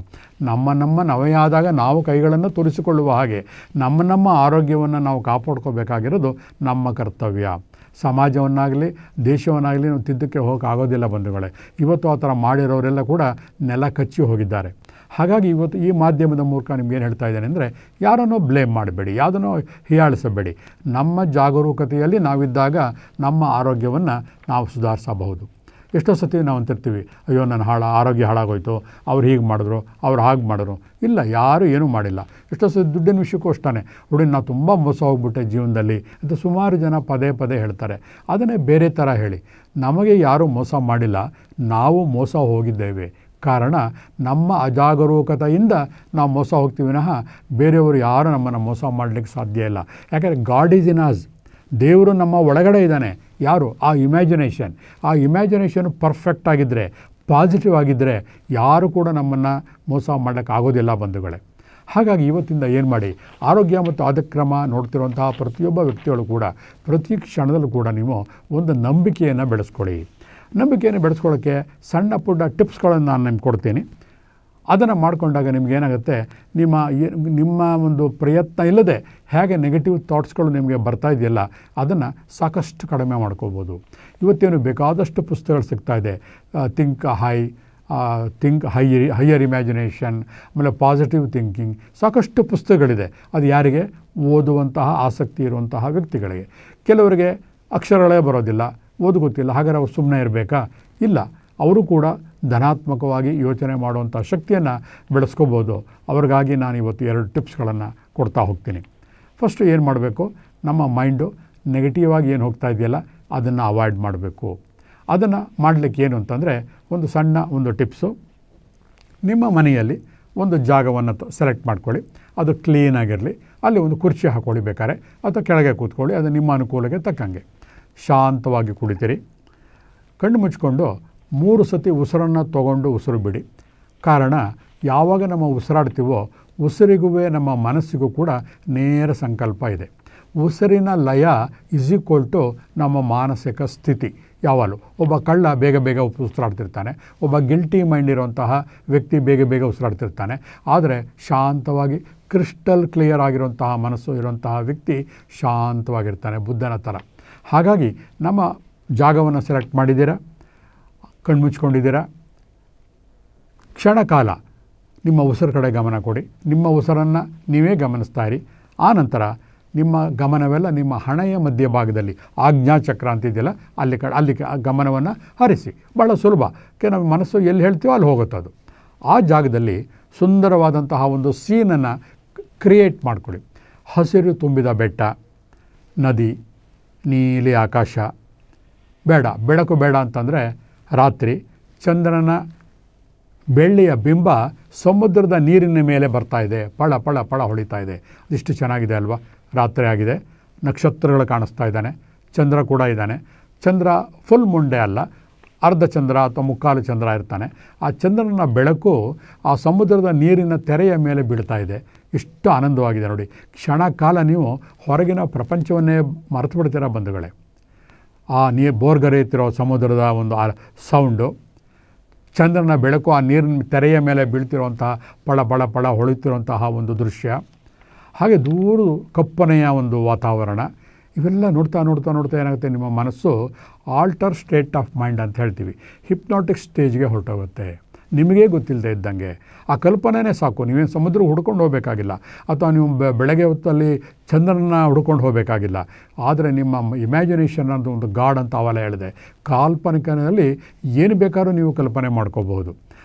ನಮ್ಮ ನವೆಯಾದಾಗ ನಾವು ಕೈಗಳನ್ನು ತುರಿಸಿಕೊಳ್ಳುವ ಹಾಗೆ ನಮ್ಮ ಆರೋಗ್ಯವನ್ನು ನಾವು ಕಾಪಾಡ್ಕೋಬೇಕಾಗಿರೋದು ನಮ್ಮ ಕರ್ತವ್ಯ. ಸಮಾಜವನ್ನಾಗಲಿ ದೇಶವನ್ನಾಗಲಿ ನಾವು ತಿದ್ದಕ್ಕೆ ಹೋಗೋಕ್ಕಾಗೋದಿಲ್ಲ ಬಂಧುಗಳೇ. ಇವತ್ತು ಆ ಥರ ಮಾಡಿರೋರೆಲ್ಲ ಕೂಡ ನೆಲ ಕಚ್ಚಿ ಹೋಗಿದ್ದಾರೆ. ಹಾಗಾಗಿ ಇವತ್ತು ಈ ಮಾಧ್ಯಮದ ಮೂಲಕ ನಿಮ್ಗೇನು ಹೇಳ್ತಾ ಇದ್ದೇನೆ ಅಂದರೆ, ಯಾರನ್ನೋ ಬ್ಲೇಮ್ ಮಾಡಬೇಡಿ, ಯಾವುದನ್ನೋ ಹೀಯಾಳಿಸಬೇಡಿ. ನಮ್ಮ ಜಾಗರೂಕತೆಯಲ್ಲಿ ನಾವಿದ್ದಾಗ ನಮ್ಮ ಆರೋಗ್ಯವನ್ನು ನಾವು ಸುಧಾರಿಸಬಹುದು. ಎಷ್ಟೋ ಸತಿ ನಾವು ಅಂತಿರ್ತೀವಿ, ಅಯ್ಯೋ ನನ್ನ ಆರೋಗ್ಯ ಹಾಳಾಗೋಯ್ತು, ಅವ್ರು ಹೀಗೆ ಮಾಡಿದ್ರು, ಅವ್ರು ಹಾಗೆ ಮಾಡಿದ್ರು. ಇಲ್ಲ, ಯಾರೂ ಏನೂ ಮಾಡಿಲ್ಲ. ಎಷ್ಟೋ ಸತಿ ದುಡ್ಡಿನ ವಿಷಯಕ್ಕೂ ಅಷ್ಟೇ, ನೋಡಿ ನಾವು ತುಂಬ ಮೋಸ ಹೋಗ್ಬಿಟ್ಟೆ ಜೀವನದಲ್ಲಿ ಅಂತ ಸುಮಾರು ಜನ ಪದೇ ಹೇಳ್ತಾರೆ. ಅದನ್ನೇ ಬೇರೆ ಥರ ಹೇಳಿ, ನಮಗೆ ಯಾರೂ ಮೋಸ ಮಾಡಿಲ್ಲ, ನಾವು ಮೋಸ ಹೋಗಿದ್ದೇವೆ. ಕಾರಣ ನಮ್ಮ ಅಜಾಗರೂಕತೆಯಿಂದ ನಾವು ಮೋಸ ಹೋಗ್ತೀವಿ ವಿನಃ ಬೇರೆಯವರು ಯಾರೂ ನಮ್ಮನ್ನು ಮೋಸ ಮಾಡಲಿಕ್ಕೆ ಸಾಧ್ಯ ಇಲ್ಲ. ಯಾಕೆಂದರೆ ಗಾಡ್ ಈಸ್ ಇನ್ ಅಸ್, ದೇವರು ನಮ್ಮ ಒಳಗಡೆ ಇದ್ದಾನೆ. ಯಾರು? ಆ ಇಮ್ಯಾಜಿನೇಷನ್ ಪರ್ಫೆಕ್ಟ್ ಆಗಿದ್ದರೆ, ಪಾಸಿಟಿವ್ ಆಗಿದ್ದರೆ ಯಾರು ಕೂಡ ನಮ್ಮನ್ನು ಮೋಸ ಮಾಡೋಕ್ಕಾಗೋದಿಲ್ಲ ಬಂಧುಗಳೇ. ಹಾಗಾಗಿ ಇವತ್ತಿಂದ ಏನು ಮಾಡಿ, ಆರೋಗ್ಯ ಮತ್ತು ಆದಕ್ರಮ ನೋಡ್ತಿರುವಂತಹ ಪ್ರತಿಯೊಬ್ಬ ವ್ಯಕ್ತಿಗಳು ಕೂಡ ಪ್ರತಿ ಕ್ಷಣದಲ್ಲೂ ಕೂಡ ನೀವು ಒಂದು ನಂಬಿಕೆಯನ್ನು ಬೆಳೆಸ್ಕೊಳ್ಳಿ. ನಂಬಿಕೆಯನ್ನು ಬೆಳೆಸ್ಕೊಳ್ಳೋಕ್ಕೆ ಸಣ್ಣ ಪುಟ್ಟ ಟಿಪ್ಸ್ಗಳನ್ನು ನಾನು ನಿಮ್ಗೆ ಕೊಡ್ತೀನಿ. ಅದನ್ನು ಮಾಡಿಕೊಂಡಾಗ ನಿಮಗೇನಾಗುತ್ತೆ, ನಿಮ್ಮ ಒಂದು ಪ್ರಯತ್ನ ಇಲ್ಲದೆ ಹೇಗೆ ನೆಗೆಟಿವ್ ಥಾಟ್ಸ್ಗಳು ನಿಮಗೆ ಬರ್ತಾ ಇದೆಯಲ್ಲ, ಅದನ್ನು ಸಾಕಷ್ಟು ಕಡಿಮೆ ಮಾಡ್ಕೋಬೋದು. ಇವತ್ತೇನು ಬೇಕಾದಷ್ಟು ಪುಸ್ತಕಗಳು ಸಿಗ್ತಾಯಿದೆ. ಥಿಂಕ್ ಹೈ, ಹೈಯರ್ ಇಮ್ಯಾಜಿನೇಷನ್, ಆಮೇಲೆ ಪಾಸಿಟಿವ್ ಥಿಂಕಿಂಗ್, ಸಾಕಷ್ಟು ಪುಸ್ತಕಗಳಿದೆ. ಅದು ಯಾರಿಗೆ? ಓದುವಂತಹ ಆಸಕ್ತಿ ಇರುವಂತಹ ವ್ಯಕ್ತಿಗಳಿಗೆ. ಕೆಲವರಿಗೆ ಅಕ್ಷರಗಳೇ ಬರೋದಿಲ್ಲ, ಓದು ಗೊತ್ತಿಲ್ಲ, ಹಾಗಾದ್ರೆ ಅವ್ರು ಸುಮ್ಮನೆ ಇರಬೇಕಾ? ಇಲ್ಲ, ಅವರು ಕೂಡ ಧನಾತ್ಮಕವಾಗಿ ಯೋಚನೆ ಮಾಡುವಂಥ ಶಕ್ತಿಯನ್ನು ಬೆಳೆಸ್ಕೋಬೋದು. ಅವ್ರಿಗಾಗಿ ನಾನು ಇವತ್ತು 2 ಟಿಪ್ಸ್ಗಳನ್ನು ಕೊಡ್ತಾ ಹೋಗ್ತೀನಿ. ಫಸ್ಟು ಏನು ಮಾಡಬೇಕು? ನಮ್ಮ ಮೈಂಡು ನೆಗೆಟಿವ್ ಆಗಿ ಏನು ಹೋಗ್ತಾ ಇದೆಯಲ್ಲ ಅದನ್ನು ಅವಾಯ್ಡ್ ಮಾಡಬೇಕು. ಅದನ್ನು ಮಾಡಲಿಕ್ಕೆ ಏನು ಅಂತಂದರೆ ಒಂದು ಸಣ್ಣ ಟಿಪ್ಸು. ನಿಮ್ಮ ಮನೆಯಲ್ಲಿ ಒಂದು ಜಾಗವನ್ನು ಸೆಲೆಕ್ಟ್ ಮಾಡ್ಕೊಳ್ಳಿ, ಅದು ಕ್ಲೀನಾಗಿರಲಿ. ಅಲ್ಲಿ ಒಂದು ಕುರ್ಚಿ ಹಾಕ್ಕೊಳ್ಳಿ ಬೇಕಾದ್ರೆ, ಅಥವಾ ಕೆಳಗೆ ಕೂತ್ಕೊಳ್ಳಿ, ಅದು ನಿಮ್ಮ ಅನುಕೂಲಕ್ಕೆ ತಕ್ಕಂಗೆ. ಶಾಂತವಾಗಿ ಕುಳಿತಿರಿ. ಕಣ್ಣು ಮುಚ್ಕೊಂಡು 3 ಸತಿ ಉಸಿರನ್ನು ತೊಗೊಂಡು ಉಸಿರು ಬಿಡಿ. ಕಾರಣ, ಯಾವಾಗ ನಮ್ಮ ಉಸಿರಾಡ್ತೀವೋ ಉಸಿರಿಗೂ ನಮ್ಮ ಮನಸ್ಸಿಗೂ ಕೂಡ ನೇರ ಸಂಕಲ್ಪ ಇದೆ. ಉಸಿರಿನ ಲಯ ಇಸ್ ಈಕ್ವಲ್ ಟು ನಮ್ಮ ಮಾನಸಿಕ ಸ್ಥಿತಿ. ಯಾವಾಗಲೂ ಒಬ್ಬ ಕಳ್ಳ ಬೇಗ ಬೇಗ ಉಸಿರಾಡ್ತಿರ್ತಾನೆ, ಒಬ್ಬ ಗಿಲ್ಟಿ ಮೈಂಡ್ ಇರುವಂತಹ ವ್ಯಕ್ತಿ ಬೇಗ ಬೇಗ ಉಸಿರಾಡ್ತಿರ್ತಾನೆ. ಆದರೆ ಶಾಂತವಾಗಿ ಕ್ರಿಸ್ಟಲ್ ಕ್ಲಿಯರ್ ಆಗಿರುವಂತಹ ಮನಸ್ಸು ಇರುವಂತಹ ವ್ಯಕ್ತಿ ಶಾಂತವಾಗಿರ್ತಾನೆ, ಬುದ್ಧನ ಥರ. ಹಾಗಾಗಿ ನಮ್ಮ ಜಾಗವನ್ನು ಸೆಲೆಕ್ಟ್ ಮಾಡಿದ್ದೀರಾ, ಕಣ್ಮುಚ್ಕೊಂಡಿದ್ದೀರಾ. ಕ್ಷಣಕಾಲ ನಿಮ್ಮ ಉಸಿರು ಕಡೆ ಗಮನ ಕೊಡಿ. ನಿಮ್ಮ ಉಸಿರನ್ನು ನೀವೇ ಗಮನಿಸ್ತಾ ಇರಿ. ಆನಂತರ ನಿಮ್ಮ ಗಮನವೆಲ್ಲ ನಿಮ್ಮ ಹಣೆಯ ಮಧ್ಯಭಾಗದಲ್ಲಿ ಆಜ್ಞಾಚಕ್ರ ಅಂತಿದೆಯಲ್ಲ, ಅಲ್ಲಿ ಗಮನವನ್ನು ಹರಿಸಿ. ಭಾಳ ಸುಲಭ. ನಮ್ಮ ಮನಸ್ಸು ಎಲ್ಲಿ ಹೇಳ್ತೀವೋ ಅಲ್ಲಿ ಹೋಗುತ್ತದು. ಆ ಜಾಗದಲ್ಲಿ ಸುಂದರವಾದಂತಹ ಒಂದು ಸೀನನ್ನು ಕ್ರಿಯೇಟ್ ಮಾಡಿಕೊಳ್ಳಿ. ಹಸಿರು ತುಂಬಿದ ಬೆಟ್ಟ, ನದಿ, ನೀಲಿ ಆಕಾಶ. ಬೆಳಕು ಬೇಡ ಅಂತಂದರೆ ರಾತ್ರಿ ಚಂದ್ರನ ಬೆಳ್ಳಿಯ ಬಿಂಬ ಸಮುದ್ರದ ನೀರಿನ ಮೇಲೆ ಬರ್ತಾ ಇದೆ, ಪಳ ಪಳ ಪಳ ಹೊಳಿತಾ ಇದೆ. ಇಷ್ಟು ಚೆನ್ನಾಗಿದೆ ಅಲ್ವಾ? ರಾತ್ರಿ ಆಗಿದೆ, ನಕ್ಷತ್ರಗಳು ಕಾಣಿಸ್ತಾ ಇದ್ದಾನೆ, ಚಂದ್ರ ಕೂಡ ಇದ್ದಾನೆ. ಚಂದ್ರ ಫುಲ್ ಮುಂಡೆ ಅಲ್ಲ, ಅರ್ಧ ಚಂದ್ರ ಅಥವಾ ಮುಕ್ಕಾಲು ಚಂದ್ರ ಇರ್ತಾನೆ. ಆ ಚಂದ್ರನ ಬೆಳಕು ಆ ಸಮುದ್ರದ ನೀರಿನ ತೆರೆಯ ಮೇಲೆ ಬೀಳ್ತಾ ಇದೆ. ಇಷ್ಟು ಆನಂದವಾಗಿದೆ ನೋಡಿ. ಕ್ಷಣ ಕಾಲ ನೀವು ಹೊರಗಿನ ಪ್ರಪಂಚವನ್ನೇ ಮರೆತು ಬಿಡ್ತೀರ ಬಂಧುಗಳೇ. ಆ ಬೋರ್ಗರೆಯುತ್ತಿರೋ ಸಮುದ್ರದ ಒಂದು ಸೌಂಡು, ಚಂದ್ರನ ಬೆಳಕು ಆ ನೀರಿನ ತೆರೆಯ ಮೇಲೆ ಬೀಳ್ತಿರುವಂತಹ ಪಳ ಪಳ ಪಳ ಹೊಳಿತಿರುವಂತಹ ಒಂದು ದೃಶ್ಯ, ಹಾಗೆ ದೂರ ಕಪ್ಪನೆಯ ಒಂದು ವಾತಾವರಣ, ಇವೆಲ್ಲ ನೋಡ್ತಾ ನೋಡ್ತಾ ನೋಡ್ತಾ ಏನಾಗುತ್ತೆ, ನಿಮ್ಮ ಮನಸ್ಸು ಆಲ್ಟರ್ ಸ್ಟೇಟ್ ಆಫ್ ಮೈಂಡ್ ಅಂತ ಹೇಳ್ತೀವಿ, ಹಿಪ್ನಾಟಿಕ್ ಸ್ಟೇಜ್ಗೆ ಹೊರಟೋಗುತ್ತೆ. ನಿಮಗೇ ಗೊತ್ತಿಲ್ಲದೆ ಇದ್ದಂಗೆ ಆ ಕಲ್ಪನೆಯೇ ಸಾಕು. ನೀವೇನು ಸಮುದ್ರ ಹುಡ್ಕೊಂಡು ಹೋಗಬೇಕಾಗಿಲ್ಲ, ಅಥವಾ ನೀವು ಬೆಳಗ್ಗೆ ಹೊತ್ತಲ್ಲಿ ಚಂದ್ರನ ಹುಡ್ಕೊಂಡು ಹೋಗಬೇಕಾಗಿಲ್ಲ. ಆದರೆ ನಿಮ್ಮ ಇಮ್ಯಾಜಿನೇಷನ್ ಅಂತ ಒಂದು ಗಾಡ್ ಅಂತ ಅವೆಲ್ಲ ಹೇಳಿದೆ, ಕಾಲ್ಪನಿಕನಲ್ಲಿ ಏನು ಬೇಕಾದ್ರೂ ನೀವು ಕಲ್ಪನೆ ಮಾಡ್ಕೋಬಹುದು.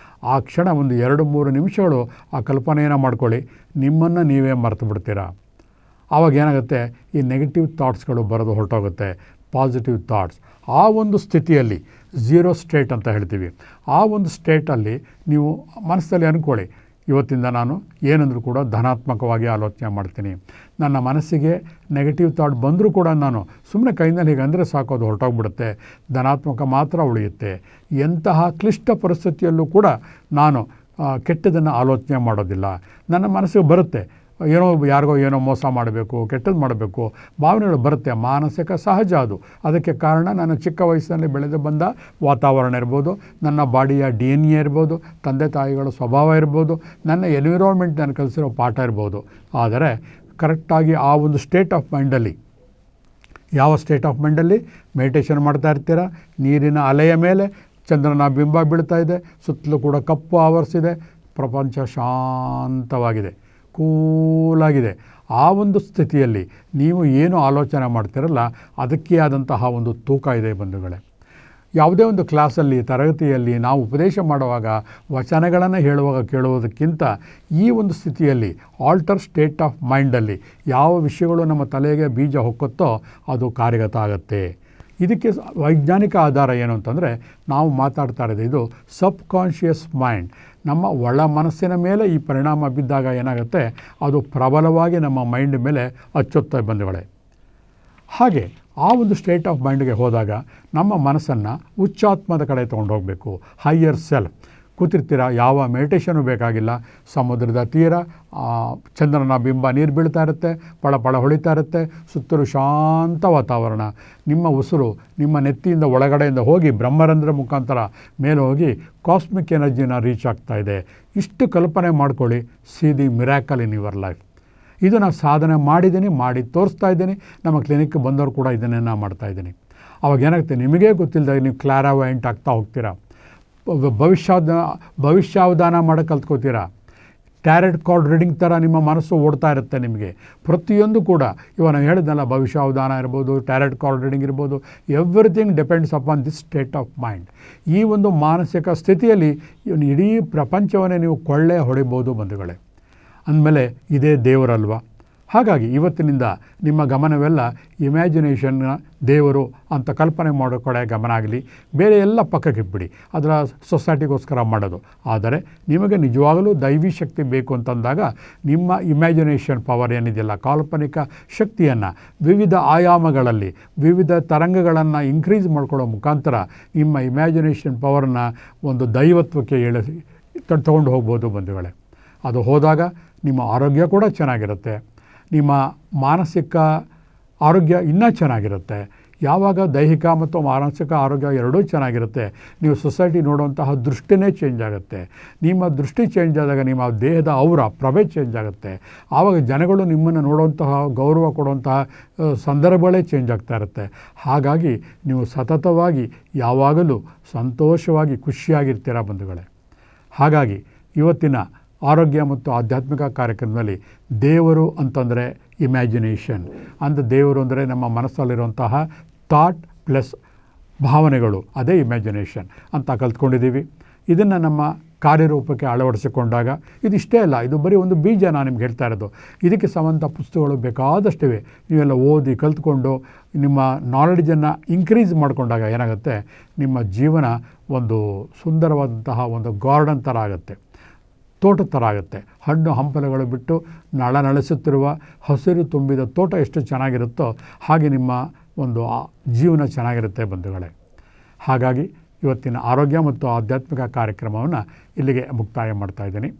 ಆ ಕ್ಷಣ ಒಂದು 2-3 ನಿಮಿಷಗಳು ಆ ಕಲ್ಪನೆಯನ್ನು ಮಾಡ್ಕೊಳ್ಳಿ, ನಿಮ್ಮನ್ನು ನೀವೇ ಮರೆತು ಬಿಡ್ತೀರಾ. ಆವಾಗ ಏನಾಗುತ್ತೆ, ಈ ನೆಗೆಟಿವ್ ಥಾಟ್ಸ್ಗಳು ಬರೋದು ಹೊರಟೋಗುತ್ತೆ. ಪಾಸಿಟಿವ್ ಥಾಟ್ಸ್, ಆ ಒಂದು ಸ್ಥಿತಿಯಲ್ಲಿ ಝೀರೋ ಸ್ಟೇಟ್ ಅಂತ ಹೇಳ್ತೀವಿ. ಆ ಒಂದು ಸ್ಟೇಟಲ್ಲಿ ನೀವು ಮನಸ್ಸಲ್ಲಿ ಅಂದ್ಕೊಳ್ಳಿ, ಇವತ್ತಿಂದ ನಾನು ಏನಂದರೂ ಕೂಡ ಧನಾತ್ಮಕವಾಗಿ ಆಲೋಚನೆ ಮಾಡ್ತೀನಿ. ನನ್ನ ಮನಸ್ಸಿಗೆ ನೆಗೆಟಿವ್ ಥಾಟ್ ಬಂದರೂ ಕೂಡ ನಾನು ಸುಮ್ಮನೆ ಕೈನಲ್ಲಿ ಹೀಗೆ ಅಂದರೆ ಸಾಕು, ಅದು ಹೊರಟೋಗ್ಬಿಡುತ್ತೆ, ಧನಾತ್ಮಕ ಮಾತ್ರ ಉಳಿಯುತ್ತೆ. ಎಂತಹ ಕ್ಲಿಷ್ಟ ಪರಿಸ್ಥಿತಿಯಲ್ಲೂ ಕೂಡ ನಾನು ಕೆಟ್ಟದನ್ನು ಆಲೋಚನೆ ಮಾಡೋದಿಲ್ಲ. ನನ್ನ ಮನಸ್ಸಿಗೆ ಬರುತ್ತೆ, ಯಾರಿಗೋ ಏನೋ ಮೋಸ ಮಾಡಬೇಕು, ಕೆಟ್ಟದ್ದು ಮಾಡಬೇಕು ಭಾವನೆಗಳು ಬರುತ್ತೆ. ಮಾನಸಿಕ ಸಹಜ ಅದು. ಅದಕ್ಕೆ ಕಾರಣ ನನ್ನ ಚಿಕ್ಕ ವಯಸ್ಸಿನಲ್ಲಿ ಬೆಳೆದು ಬಂದ ವಾತಾವರಣ ಇರ್ಬೋದು, ನನ್ನ ಬಾಡಿಯ DNA ಇರ್ಬೋದು, ತಂದೆ ತಾಯಿಗಳ ಸ್ವಭಾವ ಇರ್ಬೋದು, ನನ್ನ ಎನ್ವಿರಾನ್ಮೆಂಟ್ ನಾನು ಕಲಿಸಿರೋ ಪಾಠ ಇರ್ಬೋದು. ಆದರೆ ಕರೆಕ್ಟಾಗಿ ಆ ಒಂದು ಸ್ಟೇಟ್ ಆಫ್ ಮೈಂಡಲ್ಲಿ, ಯಾವ ಸ್ಟೇಟ್ ಆಫ್ ಮೈಂಡಲ್ಲಿ ಮೆಡಿಟೇಷನ್ ಮಾಡ್ತಾ ಇರ್ತೀರ, ನೀರಿನ ಅಲೆಯ ಮೇಲೆ ಚಂದ್ರನ ಬಿಂಬ ಬೀಳ್ತಾ ಇದೆ, ಸುತ್ತಲೂ ಕೂಡ ಕಪ್ಪು ಆವರಿಸಿದೆ, ಪ್ರಪಂಚ ಶಾಂತವಾಗಿದೆ, ಕೂಲಾಗಿದೆ. ಆ ಒಂದು ಸ್ಥಿತಿಯಲ್ಲಿ ನೀವು ಏನು ಆಲೋಚನೆ ಮಾಡ್ತಿರಲ್ಲ, ಅದಕ್ಕೆ ಆದಂತಹ ಒಂದು ತೂಕ ಇದೆ ಬಂಧುಗಳೇ. ಯಾವುದೇ ಒಂದು ಕ್ಲಾಸಲ್ಲಿ, ತರಗತಿಯಲ್ಲಿ ನಾವು ಉಪದೇಶ ಮಾಡುವಾಗ, ವಚನಗಳನ್ನು ಹೇಳುವಾಗ ಕೇಳುವುದಕ್ಕಿಂತ ಈ ಒಂದು ಸ್ಥಿತಿಯಲ್ಲಿ ಆಲ್ಟರ್ ಸ್ಟೇಟ್ ಆಫ್ ಮೈಂಡಲ್ಲಿ ಯಾವ ವಿಷಯಗಳು ನಮ್ಮ ತಲೆಗೆ ಬೀಜ ಹೊಕ್ಕುತ್ತೋ ಅದು ಕಾರ್ಯಗತ ಆಗುತ್ತೆ. ಇದಕ್ಕೆ ವೈಜ್ಞಾನಿಕ ಆಧಾರ ಏನು ಅಂತಂದರೆ, ನಾವು ಮಾತಾಡ್ತಾ ಇರೋದು ಇದು ಸಬ್ಕಾನ್ಷಿಯಸ್ ಮೈಂಡ್. ನಮ್ಮ ಒಳ ಮನಸ್ಸಿನ ಮೇಲೆ ಈ ಪರಿಣಾಮ ಬಿದ್ದಾಗ ಏನಾಗುತ್ತೆ, ಅದು ಪ್ರಬಲವಾಗಿ ನಮ್ಮ ಮೈಂಡ್ ಮೇಲೆ ಅಚ್ಚೊತ್ತ ಬಂಧುಗಳೇ. ಹಾಗೆ ಆ ಒಂದು ಸ್ಟೇಟ್ ಆಫ್ ಮೈಂಡ್ಗೆ ಹೋದಾಗ ನಮ್ಮ ಮನಸ್ಸನ್ನು ಉಚ್ಚಾತ್ಮದ ಕಡೆ ತೊಗೊಂಡು ಹೋಗಬೇಕು. Higher self. ಕೂತಿರ್ತೀರ, ಯಾವ ಮೆಡಿಟೇಷನು ಬೇಕಾಗಿಲ್ಲ, ಸಮುದ್ರದ ತೀರ, ಚಂದ್ರನ ಬಿಂಬ ನೀರು ಬೀಳ್ತಾ ಇರುತ್ತೆ, ಪಳ ಪಳ ಹೊಳಿತಾ ಇರುತ್ತೆ, ಸುತ್ತಲೂ ಶಾಂತ ವಾತಾವರಣ. ನಿಮ್ಮ ಉಸಿರು ನಿಮ್ಮ ನೆತ್ತಿಯಿಂದ ಒಳಗಡೆಯಿಂದ ಹೋಗಿ ಬ್ರಹ್ಮರಂಧ್ರ ಮುಖಾಂತರ ಮೇಲೆ ಹೋಗಿ ಕಾಸ್ಮಿಕ್ ಎನರ್ಜಿನ ರೀಚ್ ಆಗ್ತಾ ಇದೆ. ಇಷ್ಟು ಕಲ್ಪನೆ ಮಾಡ್ಕೊಳ್ಳಿ. See the miracle in your life. ಇದು ನಾನು ಸಾಧನೆ ಮಾಡಿದ್ದೀನಿ, ಮಾಡಿ ತೋರಿಸ್ತಾ ಇದ್ದೀನಿ. ನಮ್ಮ ಕ್ಲಿನಿಕ್ಗೆ ಬಂದವರು ಕೂಡ ಇದನ್ನೇ ನಾನು ಮಾಡ್ತಾಯಿದ್ದೀನಿ. ಅವಾಗ ಏನಾಗುತ್ತೆ, ನಿಮಗೇ ಗೊತ್ತಿಲ್ಲದಾಗ ನೀವು ಕ್ಲಾರಾವೈಂಟ್ ಆಗ್ತಾ ಹೋಗ್ತೀರಾ. ಭವಿಷ್ಯಾವಧಾನ ಮಾಡೋಕ್ಕೆ ಕಲ್ತ್ಕೋತೀರಾ. ಟ್ಯಾರೆಟ್ ಕಾರ್ಡ್ ರೀಡಿಂಗ್ ಥರ ನಿಮ್ಮ ಮನಸ್ಸು ಓಡ್ತಾ ಇರುತ್ತೆ ನಿಮಗೆ. ಪ್ರತಿಯೊಂದು ಕೂಡ ಇವಾಗ ನಾನು ಹೇಳಿದ್ನಲ್ಲ, ಭವಿಷ್ಯಾವಧಾನ ಇರ್ಬೋದು, ಟ್ಯಾರೆಟ್ ಕಾರ್ಡ್ ರೀಡಿಂಗ್ ಇರ್ಬೋದು, everything depends upon this state of mind. ಈ ಒಂದು ಮಾನಸಿಕ ಸ್ಥಿತಿಯಲ್ಲಿ ಇಡೀ ಪ್ರಪಂಚವನ್ನೇ ನೀವು ಕೊಳ್ಳೆ ಹೊಡಿಬೋದು ಬಂಧುಗಳೇ. ಅಂದಮೇಲೆ ಇದೇ ದೇವರಲ್ವ. ಹಾಗಾಗಿ ಇವತ್ತಿನಿಂದ ನಿಮ್ಮ ಗಮನವೆಲ್ಲ ಇಮ್ಯಾಜಿನೇಷನ್ನ ದೇವರು ಅಂತ ಕಲ್ಪನೆ ಮಾಡೋ ಕಡೆ ಗಮನ ಆಗಲಿ. ಬೇರೆ ಎಲ್ಲ ಪಕ್ಕಕ್ಕೆ ಇಟ್ಬಿಡಿ, ಅದರ ಸೊಸೈಟಿಗೋಸ್ಕರ ಮಾಡೋದು. ಆದರೆ ನಿಮಗೆ ನಿಜವಾಗಲೂ ದೈವಿ ಶಕ್ತಿ ಬೇಕು ಅಂತಂದಾಗ ನಿಮ್ಮ ಇಮ್ಯಾಜಿನೇಷನ್ ಪವರ್ ಏನಿದೆಯಲ್ಲ, ಕಾಲ್ಪನಿಕ ಶಕ್ತಿಯನ್ನು ವಿವಿಧ ಆಯಾಮಗಳಲ್ಲಿ ವಿವಿಧ ತರಂಗಗಳನ್ನು ಇನ್ಕ್ರೀಸ್ ಮಾಡ್ಕೊಳ್ಳೋ ಮುಖಾಂತರ ನಿಮ್ಮ ಇಮ್ಯಾಜಿನೇಷನ್ ಪವರ್ನ ಒಂದು ದೈವತ್ವಕ್ಕೆ ತಗೊಂಡು ಹೋಗ್ಬೋದು ಬಂಧುಗಳೇ. ಅದು ಹೋದಾಗ ನಿಮ್ಮ ಆರೋಗ್ಯ ಕೂಡ ಚೆನ್ನಾಗಿರುತ್ತೆ, ನಿಮ್ಮ ಮಾನಸಿಕ ಆರೋಗ್ಯ ಇನ್ನೂ ಚೆನ್ನಾಗಿರುತ್ತೆ. ಯಾವಾಗ ದೈಹಿಕ ಮತ್ತು ಮಾನಸಿಕ ಆರೋಗ್ಯ ಎರಡೂ ಚೆನ್ನಾಗಿರುತ್ತೆ, ನೀವು ಸೊಸೈಟಿ ನೋಡುವಂತಹ ದೃಷ್ಟಿನೇ ಚೇಂಜ್ ಆಗುತ್ತೆ. ನಿಮ್ಮ ದೃಷ್ಟಿ ಚೇಂಜ್ ಆದಾಗ ನಿಮ್ಮ ದೇಹದ ಪ್ರಭೆ ಚೇಂಜ್ ಆಗುತ್ತೆ. ಆವಾಗ ಜನಗಳು ನಿಮ್ಮನ್ನು ನೋಡುವಂತಹ, ಗೌರವ ಕೊಡುವಂತಹ ಸಂದರ್ಭಗಳೇ ಚೇಂಜ್ ಆಗ್ತಾ ಇರುತ್ತೆ. ಹಾಗಾಗಿ ನೀವು ಸತತವಾಗಿ ಯಾವಾಗಲೂ ಸಂತೋಷವಾಗಿ ಖುಷಿಯಾಗಿರ್ತೀರ ಬಂಧುಗಳೇ. ಹಾಗಾಗಿ ಇವತ್ತಿನ ಆರೋಗ್ಯ ಮತ್ತು ಆಧ್ಯಾತ್ಮಿಕ ಕಾರ್ಯಕ್ರಮದಲ್ಲಿ ದೇವರು ಅಂತಂದರೆ ಇಮ್ಯಾಜಿನೇಷನ್, ದೇವರು ಅಂದರೆ ನಮ್ಮ ಮನಸ್ಸಲ್ಲಿರುವಂತಹ ಥಾಟ್ ಪ್ಲಸ್ ಭಾವನೆಗಳು, ಅದೇ ಇಮ್ಯಾಜಿನೇಷನ್ ಅಂತ ಕಲ್ತ್ಕೊಂಡಿದ್ದೀವಿ. ಇದನ್ನು ನಮ್ಮ ಕಾರ್ಯರೂಪಕ್ಕೆ ಅಳವಡಿಸಿಕೊಂಡಾಗ ಇದಿಷ್ಟೇ ಅಲ್ಲ, ಇದು ಬರೀ ಒಂದು ಬೀಜ. ನಾನು ನಿಮ್ಗೆ ಹೇಳ್ತಾ ಇರೋದು, ಇದಕ್ಕೆ ಸಂಬಂಧ ಪುಸ್ತಕಗಳು ಬೇಕಾದಷ್ಟಿವೆ. ನೀವೆಲ್ಲ ಓದಿ ಕಲ್ತ್ಕೊಂಡು ನಿಮ್ಮ ನಾಲೆಡ್ಜನ್ನು ಇನ್ಕ್ರೀಸ್ ಮಾಡಿಕೊಂಡಾಗ ಏನಾಗುತ್ತೆ, ನಿಮ್ಮ ಜೀವನ ಒಂದು ಸುಂದರವಾದಂತಹ ಒಂದು ಗಾರ್ಡನ್ ಥರ ಆಗುತ್ತೆ, ತೋಟದ ಥರ ಆಗುತ್ತೆ. ಹಣ್ಣು ಹಂಪಲುಗಳು ಬಿಟ್ಟು ನಳನಳಿಸುತ್ತಿರುವ ಹಸಿರು ತುಂಬಿದ ತೋಟ ಎಷ್ಟು ಚೆನ್ನಾಗಿರುತ್ತೋ ಹಾಗೆ ನಿಮ್ಮ ಒಂದು ಜೀವನ ಚೆನ್ನಾಗಿರುತ್ತೆ ಬಂಧುಗಳೇ. ಹಾಗಾಗಿ ಇವತ್ತಿನ ಆರೋಗ್ಯ ಮತ್ತು ಆಧ್ಯಾತ್ಮಿಕ ಕಾರ್ಯಕ್ರಮವನ್ನು ಇಲ್ಲಿಗೆ ಮುಕ್ತಾಯ ಮಾಡ್ತಾಯಿದ್ದೀನಿ.